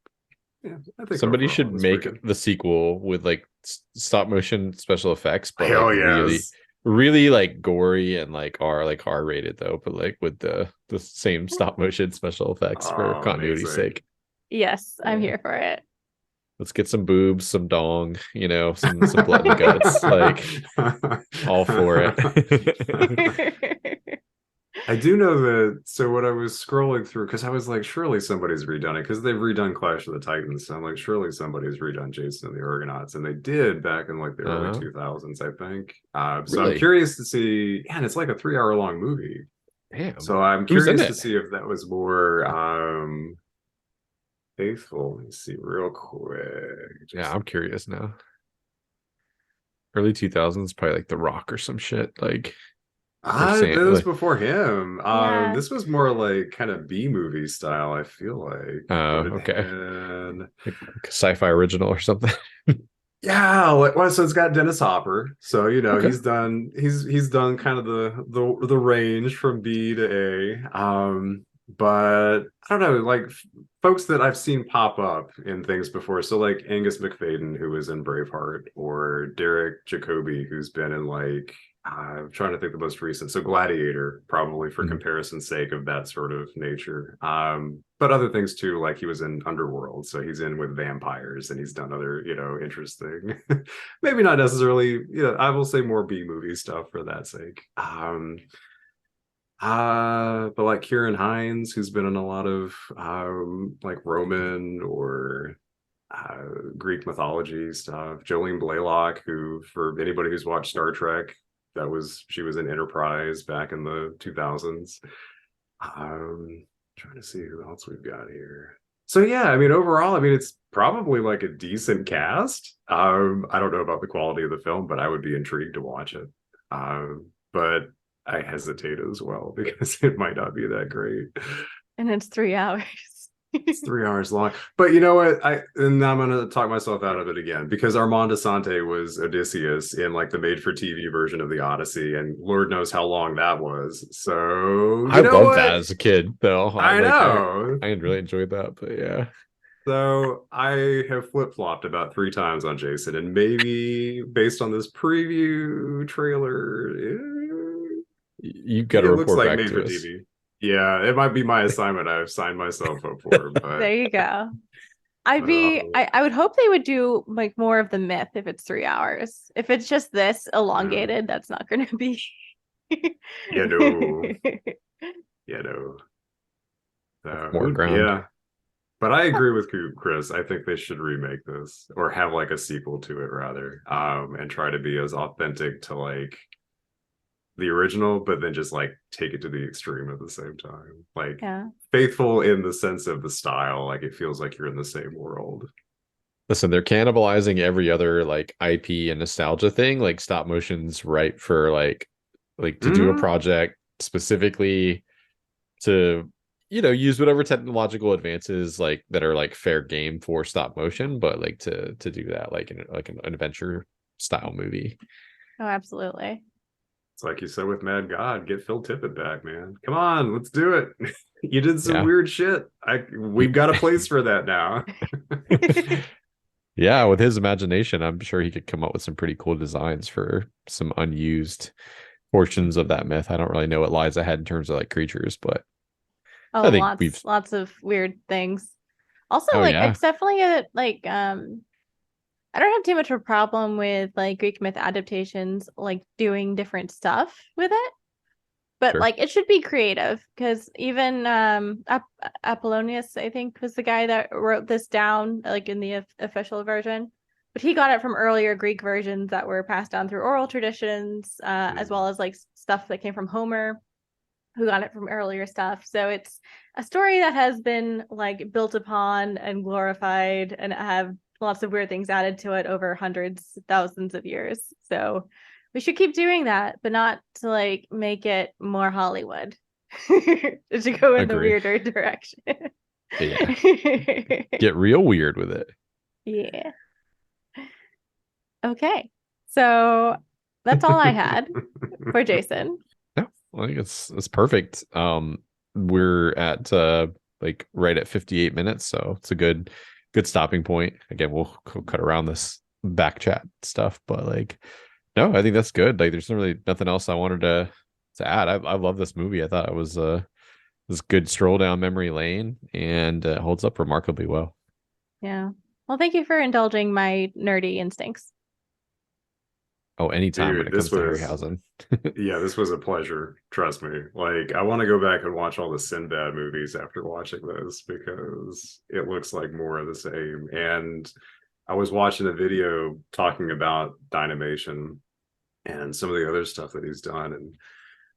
Yeah, I think Somebody overall, should it was make pretty good. the sequel with like stop motion special effects, but Hell like yes. really like gory and like R rated though, but like with the same stop motion special effects for Oh, continuity's amazing. sake. Yes, I'm Yeah. here for it. Let's get some boobs, some dong, some blood and guts. Like all for it. I do know that. So what I was scrolling through, because I was like, surely somebody's redone it, because they've redone Clash of the Titans. So I'm like, surely somebody's redone Jason and the Argonauts, and they did back in like the early 2000s, I think. So I'm Really? curious to see. Yeah, and it's like a 3 hour long movie. Damn. So I'm Who's in curious to it? see if that was more faithful. Let me see real quick. Yeah, I'm curious now. Early 2000s, probably like The Rock or some shit. Like or That saying was like, before him. Yeah. This was more like kind of B movie style, I feel like. oh, But it okay. had Like a sci-fi original or something. yeah, well, so it's got Dennis Hopper. So Okay. he's done kind of the range from B to A. but I don't know, like folks that I've seen pop up in things before. So like Angus McFadden, who was in Braveheart, or Derek Jacobi, who's been in like I'm trying to think the most recent. So Gladiator, probably for Mhm. comparison's sake of that sort of nature. But other things too, like he was in Underworld, so he's in with vampires, and he's done other, interesting, maybe not necessarily, I will say more B movie stuff for that sake. But like Kieran Hines, who's been in a lot of like Roman or Greek mythology stuff. Jolene Blaylock, who, for anybody who's watched Star Trek, she was in Enterprise back in the 2000s. Trying to see who else we've got here. So yeah, I mean, overall, I mean, it's probably like a decent cast. I don't know about the quality of the film, but I would be intrigued to watch it. But I hesitate as well because it might not be that great. And it's 3 hours. It's 3 hours long. But you know what? I'm gonna talk myself out of it again, because Armand Assante was Odysseus in like the made-for-TV version of the Odyssey, and Lord knows how long that was. So I you know loved that what? as a kid, though. I know. I really enjoyed that, but yeah, So I have flip-flopped about 3 times on Jason, and maybe based on this preview trailer, you've got to it looks report like back made for to us. TV. Yeah, it might be my assignment I've signed myself up for, but There you go. but I would hope they would do like more of the myth if it's 3 hours. If it's just this mm, elongated, that's not going to be. yeah, no, yeah, no. More So ground. yeah, but I agree with Chris. I think they should remake this, or have like a sequel to it rather, and try to be as authentic to like the original, but then just like take it to the extreme at the same time. Like Yeah. faithful in the sense of the style, like it feels like you're in the same world. Listen, they're cannibalizing every other like IP and nostalgia thing. Like stop motion's right for like to do a Mm-hmm. project specifically to use whatever technological advances like that are like fair game for stop motion, but like to do that like in like an adventure style movie. Oh, absolutely. It's like you said with Mad God, get Phil Tippett back, man. Come on, let's do it. You did some Yeah. weird shit. We've got a place for that now. Yeah, with his imagination, I'm sure he could come up with some pretty cool designs for some unused portions of that myth. I don't really know what lies ahead in terms of like creatures, but Oh, I think we've lots of weird things. Also, oh like yeah, it's definitely a like I don't have too much of a problem with like Greek myth adaptations, like doing different stuff with it, but sure. like it should be creative because even Apollonius, I think, was the guy that wrote this down, like in the official version. But he got it from earlier Greek versions that were passed down through oral traditions, as well as like stuff that came from Homer, who got it from earlier stuff. So it's a story that has been like built upon and glorified and have lots of weird things added to it over hundreds, thousands of years. So we should keep doing that, but not to like make it more Hollywood. It should go in the Agree. weirder direction. Yeah. Get real weird with it. Yeah. Okay. So that's all I had for Jason. Yeah, I think it's perfect. We're at like right at 58 minutes, so it's a good stopping point. Again, we'll cut around this back chat stuff, but like no, I think that's good. Like there's really nothing else I wanted to add. I love this movie. I thought it was this good stroll down memory lane, and holds up remarkably well. Yeah. Well, thank you for indulging my nerdy instincts. Oh, anytime when Dude, it comes to Harryhausen. this was a pleasure. Trust me. Like, I want to go back and watch all the Sinbad movies after watching this, because it looks like more of the same. And I was watching a video talking about Dynamation and some of the other stuff that he's done. And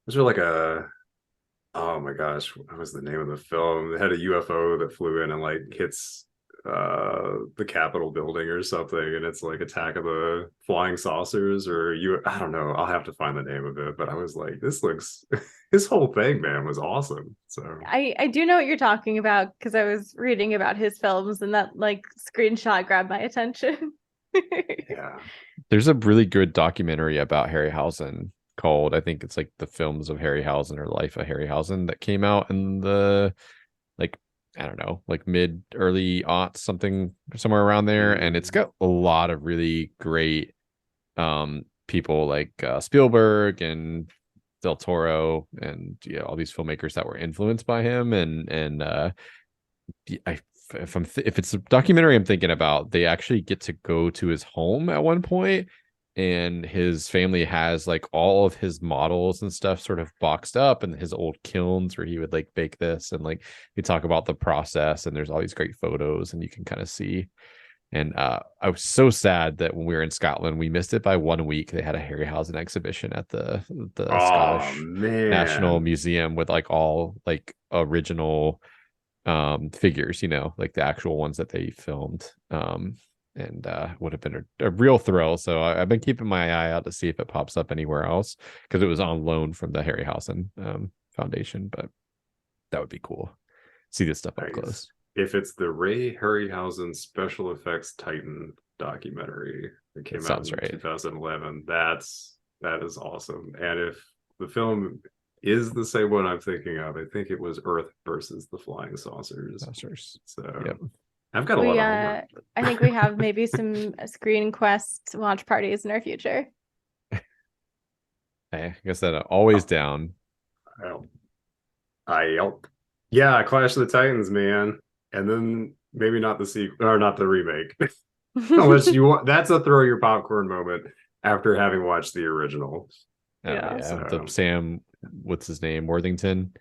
was there like oh my gosh, what was the name of the film? It had a UFO that flew in and like hits the Capitol building or something, and it's like Attack of the Flying Saucers, or I don't know, I'll have to find the name of it, but I was like, this looks his whole thing, man, was awesome. So I do know what you're talking about because I was reading about his films and that like screenshot grabbed my attention. yeah. There's a really good documentary about Harryhausen called, I think it's like the Films of Harryhausen or Life of Harryhausen, that came out in the, like, I don't know, like mid early aughts, something somewhere around there. And it's got a lot of really great people like Spielberg and Del Toro and all these filmmakers that were influenced by him. And if it's a documentary I'm thinking about, they actually get to go to his home at one point, and his family has like all of his models and stuff sort of boxed up, and his old kilns where he would like bake this, and like they talk about the process, and there's all these great photos, and you can kind of see. And I was so sad that when we were in Scotland, we missed it by 1 week. They had a Harryhausen exhibition at the Oh Scottish National man. Museum with like all like original figures, like the actual ones that they filmed. And would have been a real thrill. So I've been keeping my eye out to see if it pops up anywhere else, because it was on loan from the Harryhausen Foundation. But that would be cool. See this stuff up Nice. close. If it's the Ray Harryhausen Special Effects Titan documentary that came out Sounds in right. 2011, that is awesome. And if the film is the same one I'm thinking of, I think it was Earth versus the Flying Saucers. So Yep. I've got a lot of homework. I think we have maybe some Screen Quest watch parties in our future. I guess that always down. Yeah, Clash of the Titans, man. And then maybe not the sequel, or not the remake. Unless you want, that's a throw your popcorn moment after having watched the original. Yeah. So. The Sam, what's his name, Worthington?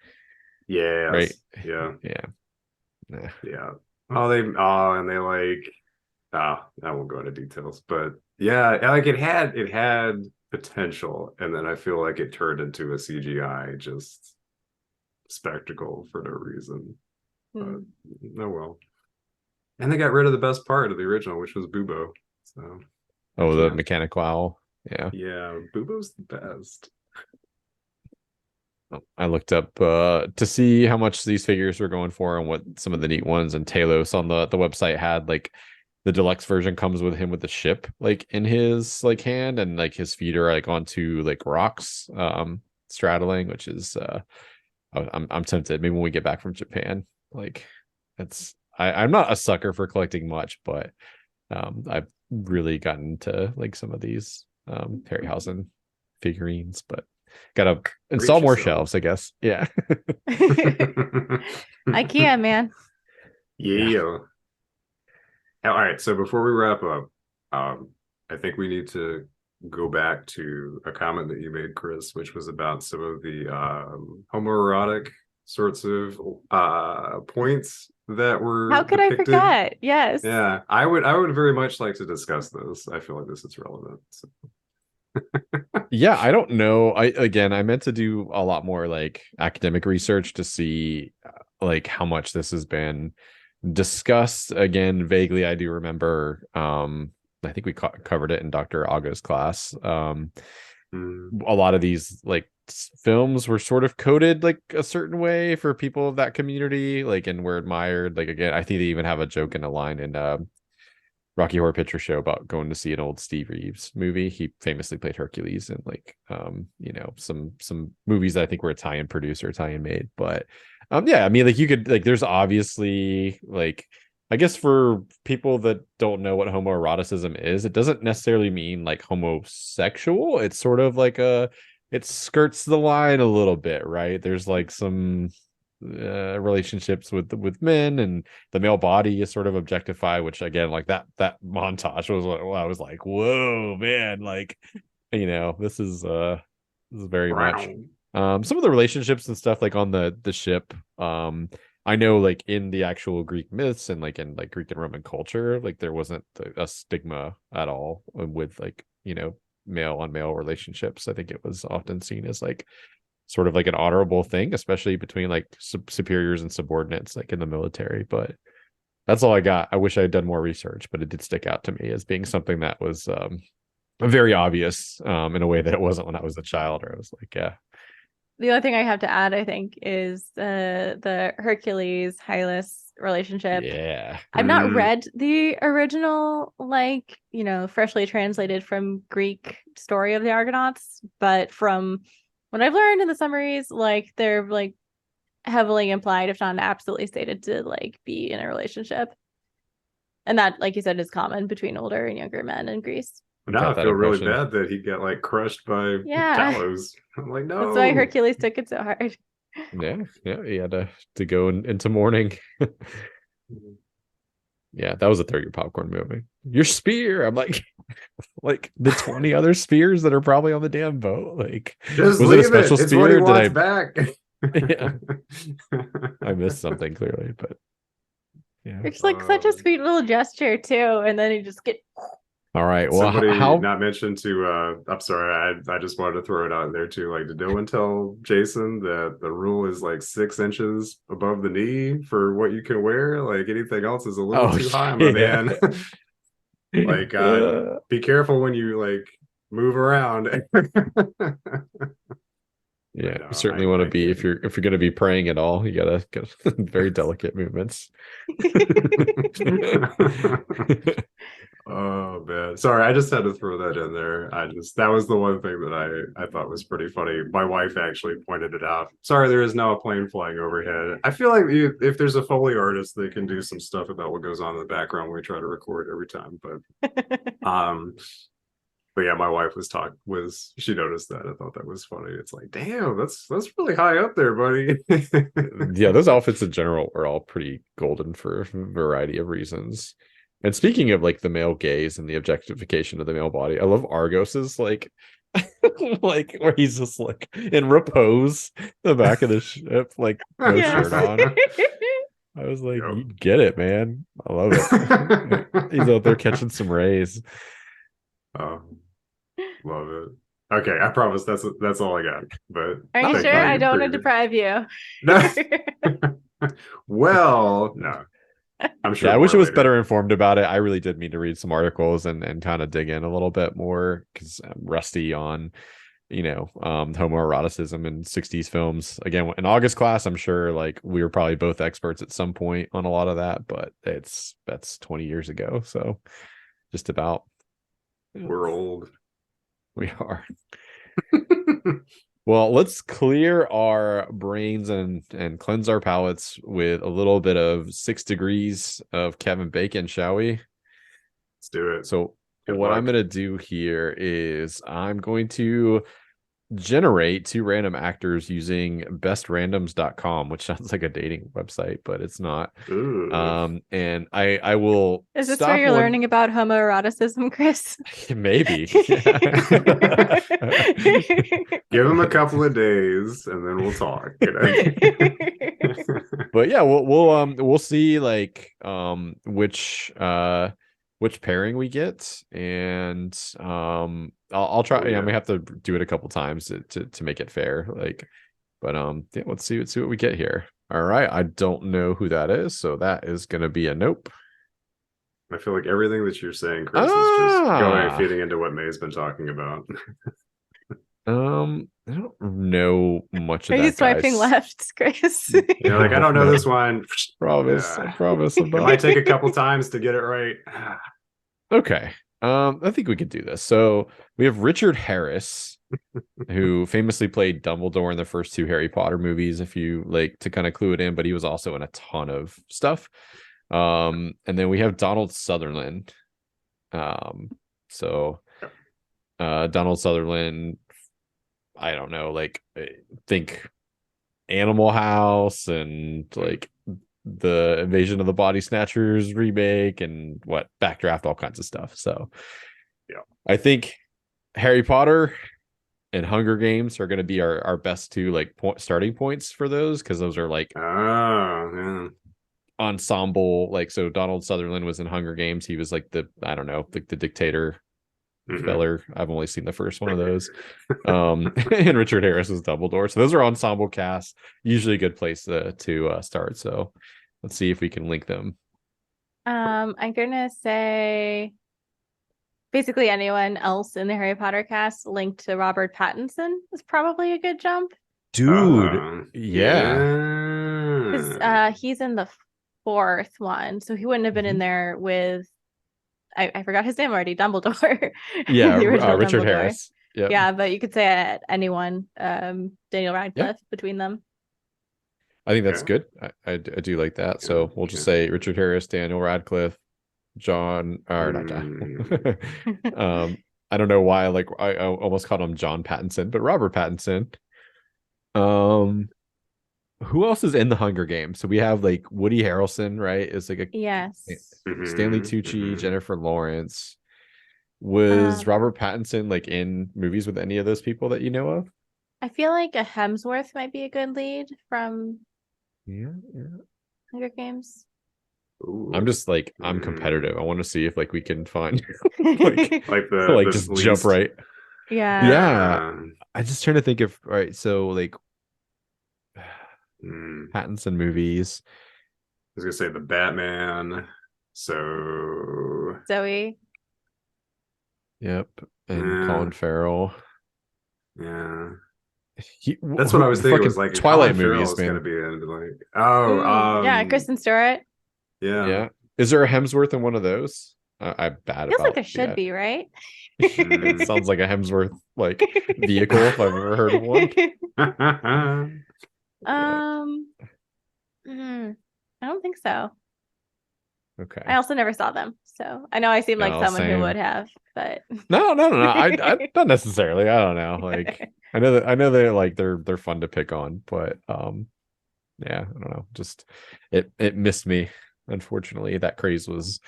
Yeah. Right. Yeah. Yeah. Yeah. And they like, I won't go into details, but yeah, like it had potential, and then I feel like it turned into a CGI just spectacle for no reason. But oh well. And they got rid of the best part of the original, which was Bubo. So the mechanical owl. Yeah, Bubo's the best. I looked up to see how much these figures were going for and what some of the neat ones, and Talos on the website had like the deluxe version comes with him with the ship like in his like hand, and like his feet are like onto like rocks straddling, which is I'm tempted maybe when we get back from Japan. Like I'm not a sucker for collecting much, but I've really gotten to like some of these Harryhausen figurines, but gotta install more shelves, I guess. Yeah. IKEA, man. Yeah. All right, so before we wrap up, I think we need to go back to a comment that you made, Chris, which was about some of the homoerotic sorts of points that were How could depicted. I forget? Yes. Yeah, I would very much like to discuss this. I feel like this is relevant. So. Yeah, I don't know. I meant to do a lot more like academic research to see like how much this has been discussed. Again, vaguely I do remember I think we covered it in Dr. Ago's class. A lot of these like films were sort of coded like a certain way for people of that community, like, and were admired. Like, again, I think they even have a joke in a line in Rocky Horror Picture Show about going to see an old Steve Reeves movie. He famously played Hercules in like some movies that I think were Italian produced or Italian made. But yeah, I mean, like you could like there's obviously like, I guess for people that don't know what homoeroticism is, it doesn't necessarily mean like homosexual. It's sort of like it skirts the line a little bit, right? There's like some relationships with men, and the male body is sort of objectified, which again, like that montage was what I was like, whoa, man, like, this is very much some of the relationships and stuff like on the ship. I know like in the actual Greek myths and like in like Greek and Roman culture, like there wasn't a stigma at all with like, male on male relationships. I think it was often seen as like sort of like an honorable thing, especially between like superiors and subordinates, like in the military. But that's all I got. I wish I had done more research, but it did stick out to me as being something that was very obvious in a way that it wasn't when I was a child, or I was like, yeah. The only thing I have to add, I think, is the Hercules Hylas relationship. Yeah. I've not Mm. read the original, like, freshly translated from Greek story of the Argonauts, but from what I've learned in the summaries, like they're like heavily implied, if not absolutely stated, to like be in a relationship. And that, like you said, is common between older and younger men in Greece. Now Got I that feel really impression. bad that he got like crushed by Yeah. Talos. I'm like, no. That's why Hercules took it so hard. Yeah, he had to go into mourning. Yeah, that was a throw your popcorn movie. Your spear. I'm like the 20 other spears that are probably on the damn boat. Like, Just was it a leave special it. It's what he spear? wants back. Yeah, I missed something clearly, but yeah. It's like such a sweet little gesture too, and then you just get. All right. Well, Somebody how? not mentioned to I'm sorry, I just wanted to throw it out there too. Like, did no one tell Jason that the rule is like 6 inches above the knee for what you can wear? Like anything else is a little Oh, too high, my man. Like be careful when you like move around. Yeah, No, you certainly want to I be kid. if you're going to be praying at all, you gotta get very delicate movements. Oh man, sorry, I just had to throw that in there. That was the one thing that I thought was pretty funny. My wife actually pointed it out. Sorry, there is now a plane flying overhead. I feel like if there's a Foley artist, they can do some stuff about what goes on in the background when we try to record every time. But yeah, my wife she noticed that. I thought that was funny. It's like, damn, that's really high up there, buddy. Yeah, those outfits in general are all pretty golden for a variety of reasons. And speaking of like the male gaze and the objectification of the male body, I love Argos's like like where he's just like in repose the back of the ship, like no shirt on. I was like, Yep. you get it, man. I love it. He's out there catching some rays. Love it. Okay, I promise that's all I got. But Are you thank sure? I you don't for want to deprive you. Well, no. I'm sure Yeah, I wish I more was later. better informed about it. I really did mean to read some articles and kind of dig in a little bit more because I'm rusty on, homoeroticism in 60s films. Again, in August class, I'm sure like we were probably both experts at some point on a lot of that, but that's 20 years ago. So just about. We're old. We are. Well, let's clear our brains and cleanse our palates with a little bit of 6 degrees of Kevin Bacon, shall we? Let's do it. So Good what luck. I'm going to do here is I'm going to generate 2 random actors using bestrandoms.com, which sounds like a dating website, but it's not. Ooh. And I will Is this stop where you're one... learning about homoeroticism, Chris? Maybe. Give him a couple of days and then we'll talk. But yeah, we'll see like which pairing we get, and I'll try. Oh, yeah. I may have to do it a couple times to make it fair. Like, but yeah, let's see what we get here. All right, I don't know who that is, so that is gonna be a nope. I feel like everything that you're saying, Chris, is just feeding into what May's been talking about. I don't know much of Are that. you swiping guy's... left, Chris? You're like, I don't know this one. Promise, I promise. It might take a couple times to get it right. Okay. I think we could do this. So we have Richard Harris, who famously played Dumbledore in the first 2 Harry Potter movies, if you like to kind of clue it in, but he was also in a ton of stuff. And then we have Donald Sutherland. So Donald Sutherland, I don't know, like think Animal House and like the Invasion of the Body Snatchers remake and Backdraft, all kinds of stuff. So yeah, I think Harry Potter and Hunger Games are going to be our best 2 like starting points for those, because those are like ensemble. Like, so Donald Sutherland was in Hunger Games. He was like the dictator feller. I've only seen the first one of those. And Richard Harris was Dumbledore. So those are ensemble casts. Usually a good place to start. So let's see if we can link them. I'm gonna say basically anyone else in the Harry Potter cast linked to Robert Pattinson is probably a good jump. Dude, yeah. Because he's in the fourth one, so he wouldn't have been in there with. I forgot his name already. Dumbledore. Yeah, The original Richard Dumbledore. Harris. Yep. Yeah, but you could say anyone. Daniel Radcliffe between them. I think that's Okay. good. I do like that. So we'll just say Richard Harris, Daniel Radcliffe, John, or not John. I don't know why. Like I almost called him John Pattinson, but Robert Pattinson. Who else is in the Hunger Games? So we have like Woody Harrelson, right? Is like a Yes. Stanley Tucci, Jennifer Lawrence. Was Robert Pattinson like in movies with any of those people that you know of? I feel like a Hemsworth might be a good lead from Hunger Games. Ooh. I'm just like I'm competitive. I want to see if like we can find like the like just least... jump right. Yeah. I'm just trying to think of so like Pattinson movies. I was gonna say the Batman. So Zoe. Yep, and Colin Farrell. Yeah, that's what I was thinking. Was like Twilight Colin movies, man. Gonna be in like yeah, Kristen Stewart. Yeah. Is there a Hemsworth in one of those? I'm bad. Feels like there should be, right? It sounds like a Hemsworth like vehicle if I've ever heard of one. I don't think so. Okay. I also never saw them, so I know I seem like someone who would have, but no. I not necessarily. I don't know. Like I know they're like they're fun to pick on, but yeah, I don't know. Just it missed me. Unfortunately, that craze was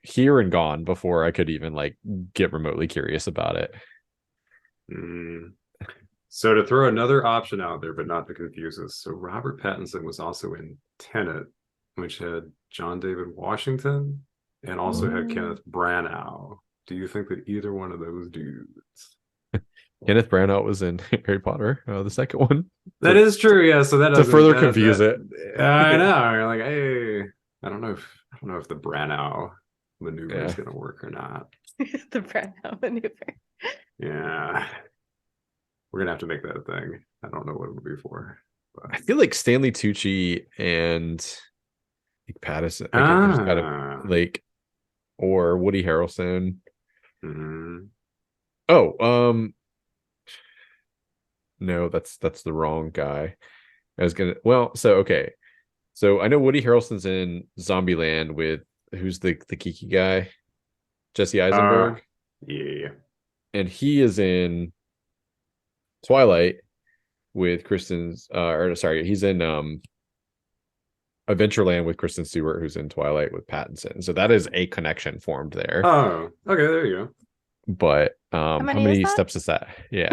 here and gone before I could even like get remotely curious about it. So to throw another option out there, but not to confuse us. So Robert Pattinson was also in Tenet, which had John David Washington and also had Kenneth Branagh. Do you think that either one of those dudes? Kenneth Branagh was in Harry Potter, the second one. That is true, yeah. So that to further confuse it. I know. You're like, hey, I don't know if the Branagh maneuver is gonna work or not. The Branagh maneuver. Yeah. We're gonna have to make that a thing. I don't know what it would be for. But... I feel like Stanley Tucci and like Pattinson, like or Woody Harrelson. Oh, no, that's the wrong guy. I was gonna. Well, so okay, so I know Woody Harrelson's in Zombieland with who's the Kiki guy, Jesse Eisenberg. Yeah, and he is in Twilight with Kristen's he's in Adventureland with Kristen Stewart, who's in Twilight with Pattinson. So that is a connection formed there. Oh, okay, there you go. But how many steps is that? Yeah.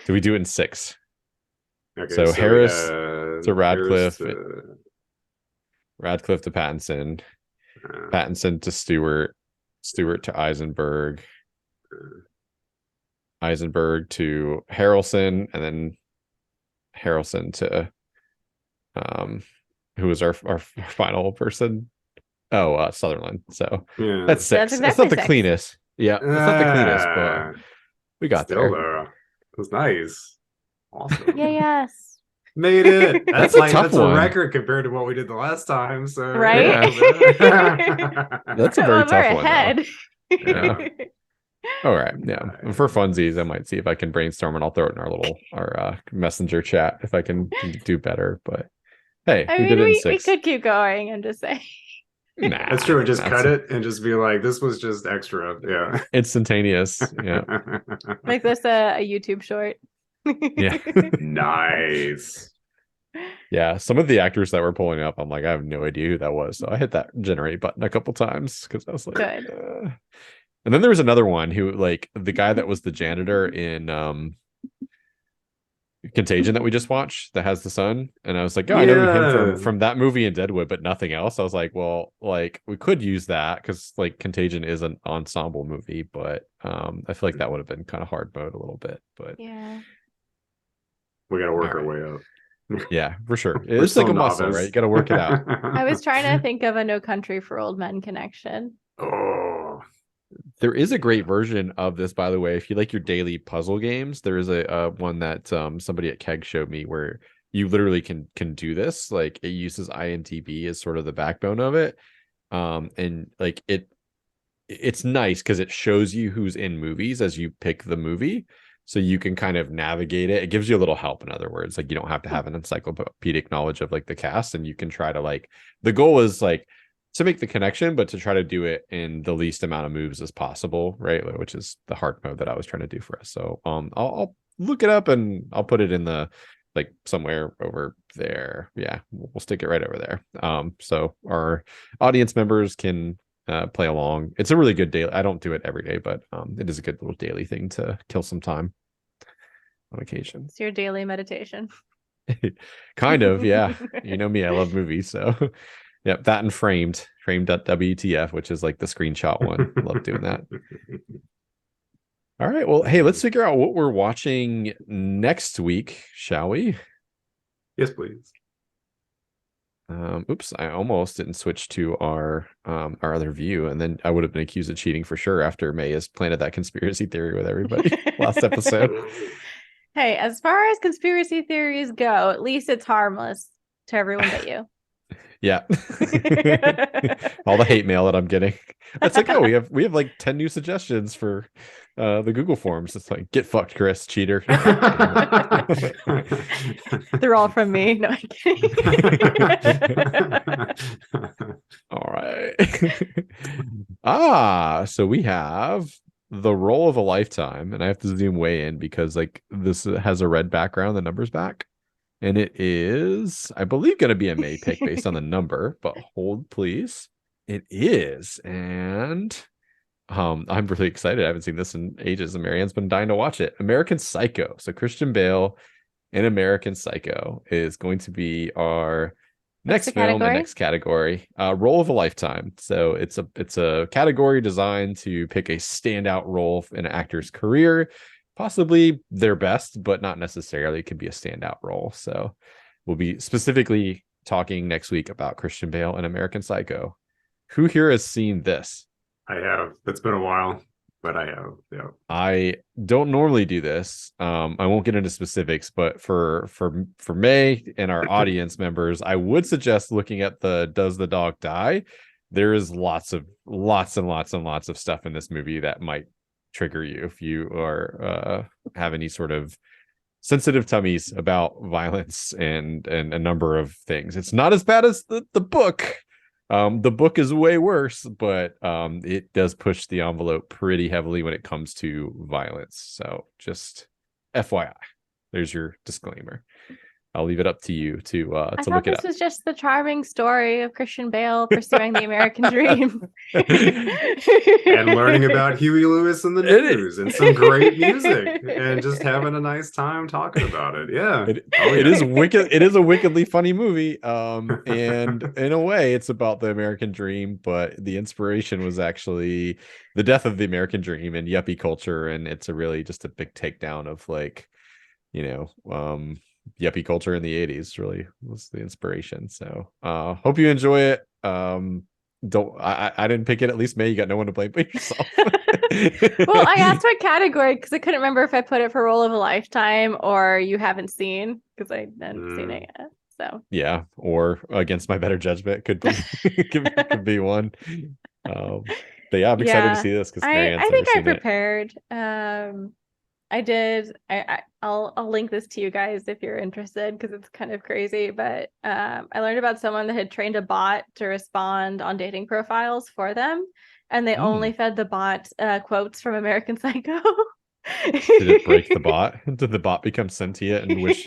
Do we do it in 6? Okay, so Harris to Radcliffe, Radcliffe to Pattinson, Pattinson to Stewart, Stewart to Eisenberg, Eisenberg to Harrelson, and then Harrelson to who was our final person? Oh, Sutherland. So that's 6. That's not the cleanest. Yeah, that's not the cleanest, but we got there. Though, it was nice. Awesome. Yes. Made it. That's a tough one. A record compared to what we did the last time. So right. That's a very tough one. Ahead. Yeah. All right. Yeah. For funsies, I might see if I can brainstorm and I'll throw it in our messenger chat if I can do better. But hey, we did it in 6. We could keep going. I'm just saying. Nah, that's true. Just cut it and just be like, this was just extra. Yeah. Instantaneous. Yeah. Make this a YouTube short. Yeah. Nice. Yeah. Some of the actors that were pulling up, I'm like, I have no idea who that was. So I hit that generate button a couple times because I was like, good. And then there was another one who, like, the guy that was the janitor in Contagion that we just watched that has the son, and I was like, I know him from that movie and Deadwood, but nothing else. I was like, well, like we could use that because like Contagion is an ensemble movie, but I feel like that would have been kind of hard mode a little bit. But yeah, we gotta work our way up. Yeah, for sure. It's like a muscle, right? You gotta work it out. I was trying to think of a No Country for Old Men connection. Oh, there is a great version of this, by the way. If you like your daily puzzle games, there is a one that somebody at Keg showed me where you literally can do this. Like it uses IMDb as sort of the backbone of it. And like it's nice because it shows you who's in movies as you pick the movie. So you can kind of navigate it. It gives you a little help, in other words. Like you don't have to have an encyclopedic knowledge of like the cast, and you can try to like the goal is like to make the connection, but to try to do it in the least amount of moves as possible, right? Which is the hard mode that I was trying to do for us. So I'll look it up and I'll put it in the like somewhere over there. Yeah, we'll stick it right over there. So our audience members can play along. It's a really good daily. I don't do it every day, but it is a good little daily thing to kill some time on occasion. It's your daily meditation. Kind of, yeah. You know me, I love movies, so yep, that and framed.wtf, which is like the screenshot one. I love doing that. All right, well, hey, let's figure out what we're watching next week, shall we? Yes, please. Oops, I almost didn't switch to our other view, and then I would have been accused of cheating for sure after May has planted that conspiracy theory with everybody last episode. Hey, as far as conspiracy theories go, at least it's harmless to everyone but you. Yeah. All the hate mail that I'm getting. It's like, oh, we have like 10 new suggestions for the Google Forms. It's like, get fucked, Chris, cheater. They're all from me. No, I'm kidding. All right. So we have the Role of a Lifetime, and I have to zoom way in because like this has a red background, the number's back. And it is, I believe, going to be a May pick based on the number, but hold please. It is. And I'm really excited. I haven't seen this in ages, and Marianne's been dying to watch it. American Psycho. So Christian Bale in American Psycho is going to be our next film and next category. Role of a Lifetime. So it's a category designed to pick a standout role in an actor's career. Possibly their best, but not necessarily could be a standout role. So we'll be specifically talking next week about Christian Bale and American Psycho. Who here has seen this? I have. It's been a while, but I have. Yeah. I don't normally do this. I won't get into specifics, but for May and our audience members, I would suggest looking at the Does the Dog Die? There is lots and lots of stuff in this movie that might trigger you if you are have any sort of sensitive tummies about violence and a number of things. It's not as bad as the book. The book is way worse, but it does push the envelope pretty heavily when it comes to violence. So just FYI, there's your disclaimer. I'll leave it up to you to look it up. This was just the charming story of Christian Bale pursuing the American dream and learning about Huey Lewis and the News and some great music and just having a nice time talking about it. Yeah, it is wicked. It is a wickedly funny movie. And in a way, it's about the American dream, but the inspiration was actually the death of the American dream and yuppie culture, and it's really just a big takedown of like, yuppie culture in the 80s really was the inspiration. So hope you enjoy it. I didn't pick it. At least May, you got no one to blame but yourself. Well, I asked what category because I couldn't remember if I put it for Role of a Lifetime or you haven't seen, because I hadn't seen it yet. So yeah, or against my better judgment could be could be one. But yeah, I'm excited to see this because I think I prepared. I did. I'll link this to you guys if you're interested because it's kind of crazy. But I learned about someone that had trained a bot to respond on dating profiles for them, and they only fed the bot quotes from American Psycho. Did it break the bot? Did the bot become sentient and wish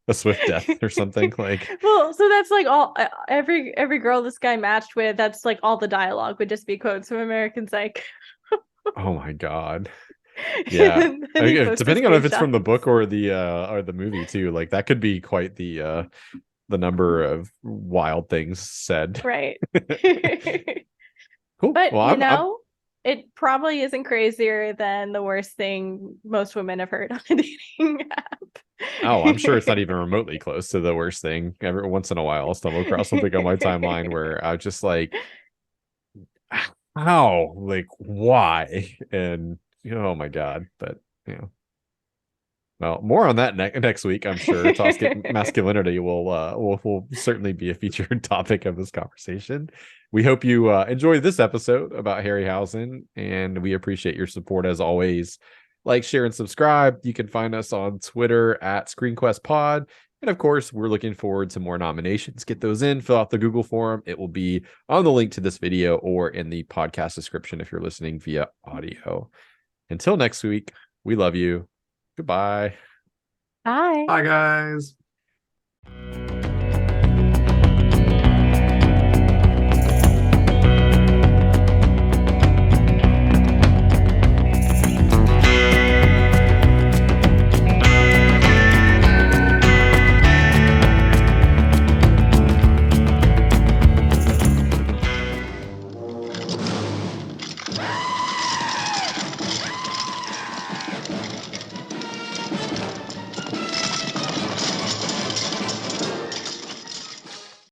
a swift death or something? Like, well, so that's like all every girl this guy matched with. That's like all the dialogue would just be quotes from American Psycho. Oh my god. Yeah, depending on if it's from the book or the movie too, like that could be quite the number of wild things said. Right. Cool. But well, it probably isn't crazier than the worst thing most women have heard on a dating app. Oh, I'm sure it's not even remotely close to the worst thing. Every once in a while I'll stumble across something on my timeline where I was just like, how, like, why? And oh my god. But Well, more on that next week, I'm sure. Toxic masculinity will certainly be a featured topic of this conversation. We hope you enjoyed this episode about Harryhausen, and we appreciate your support as always. Like, share, and subscribe. You can find us on Twitter at ScreenQuestPod. And of course, we're looking forward to more nominations. Get those in, fill out the Google form. It will be on the link to this video or in the podcast description if you're listening via audio. Until next week, we love you. Goodbye. Bye. Bye, guys.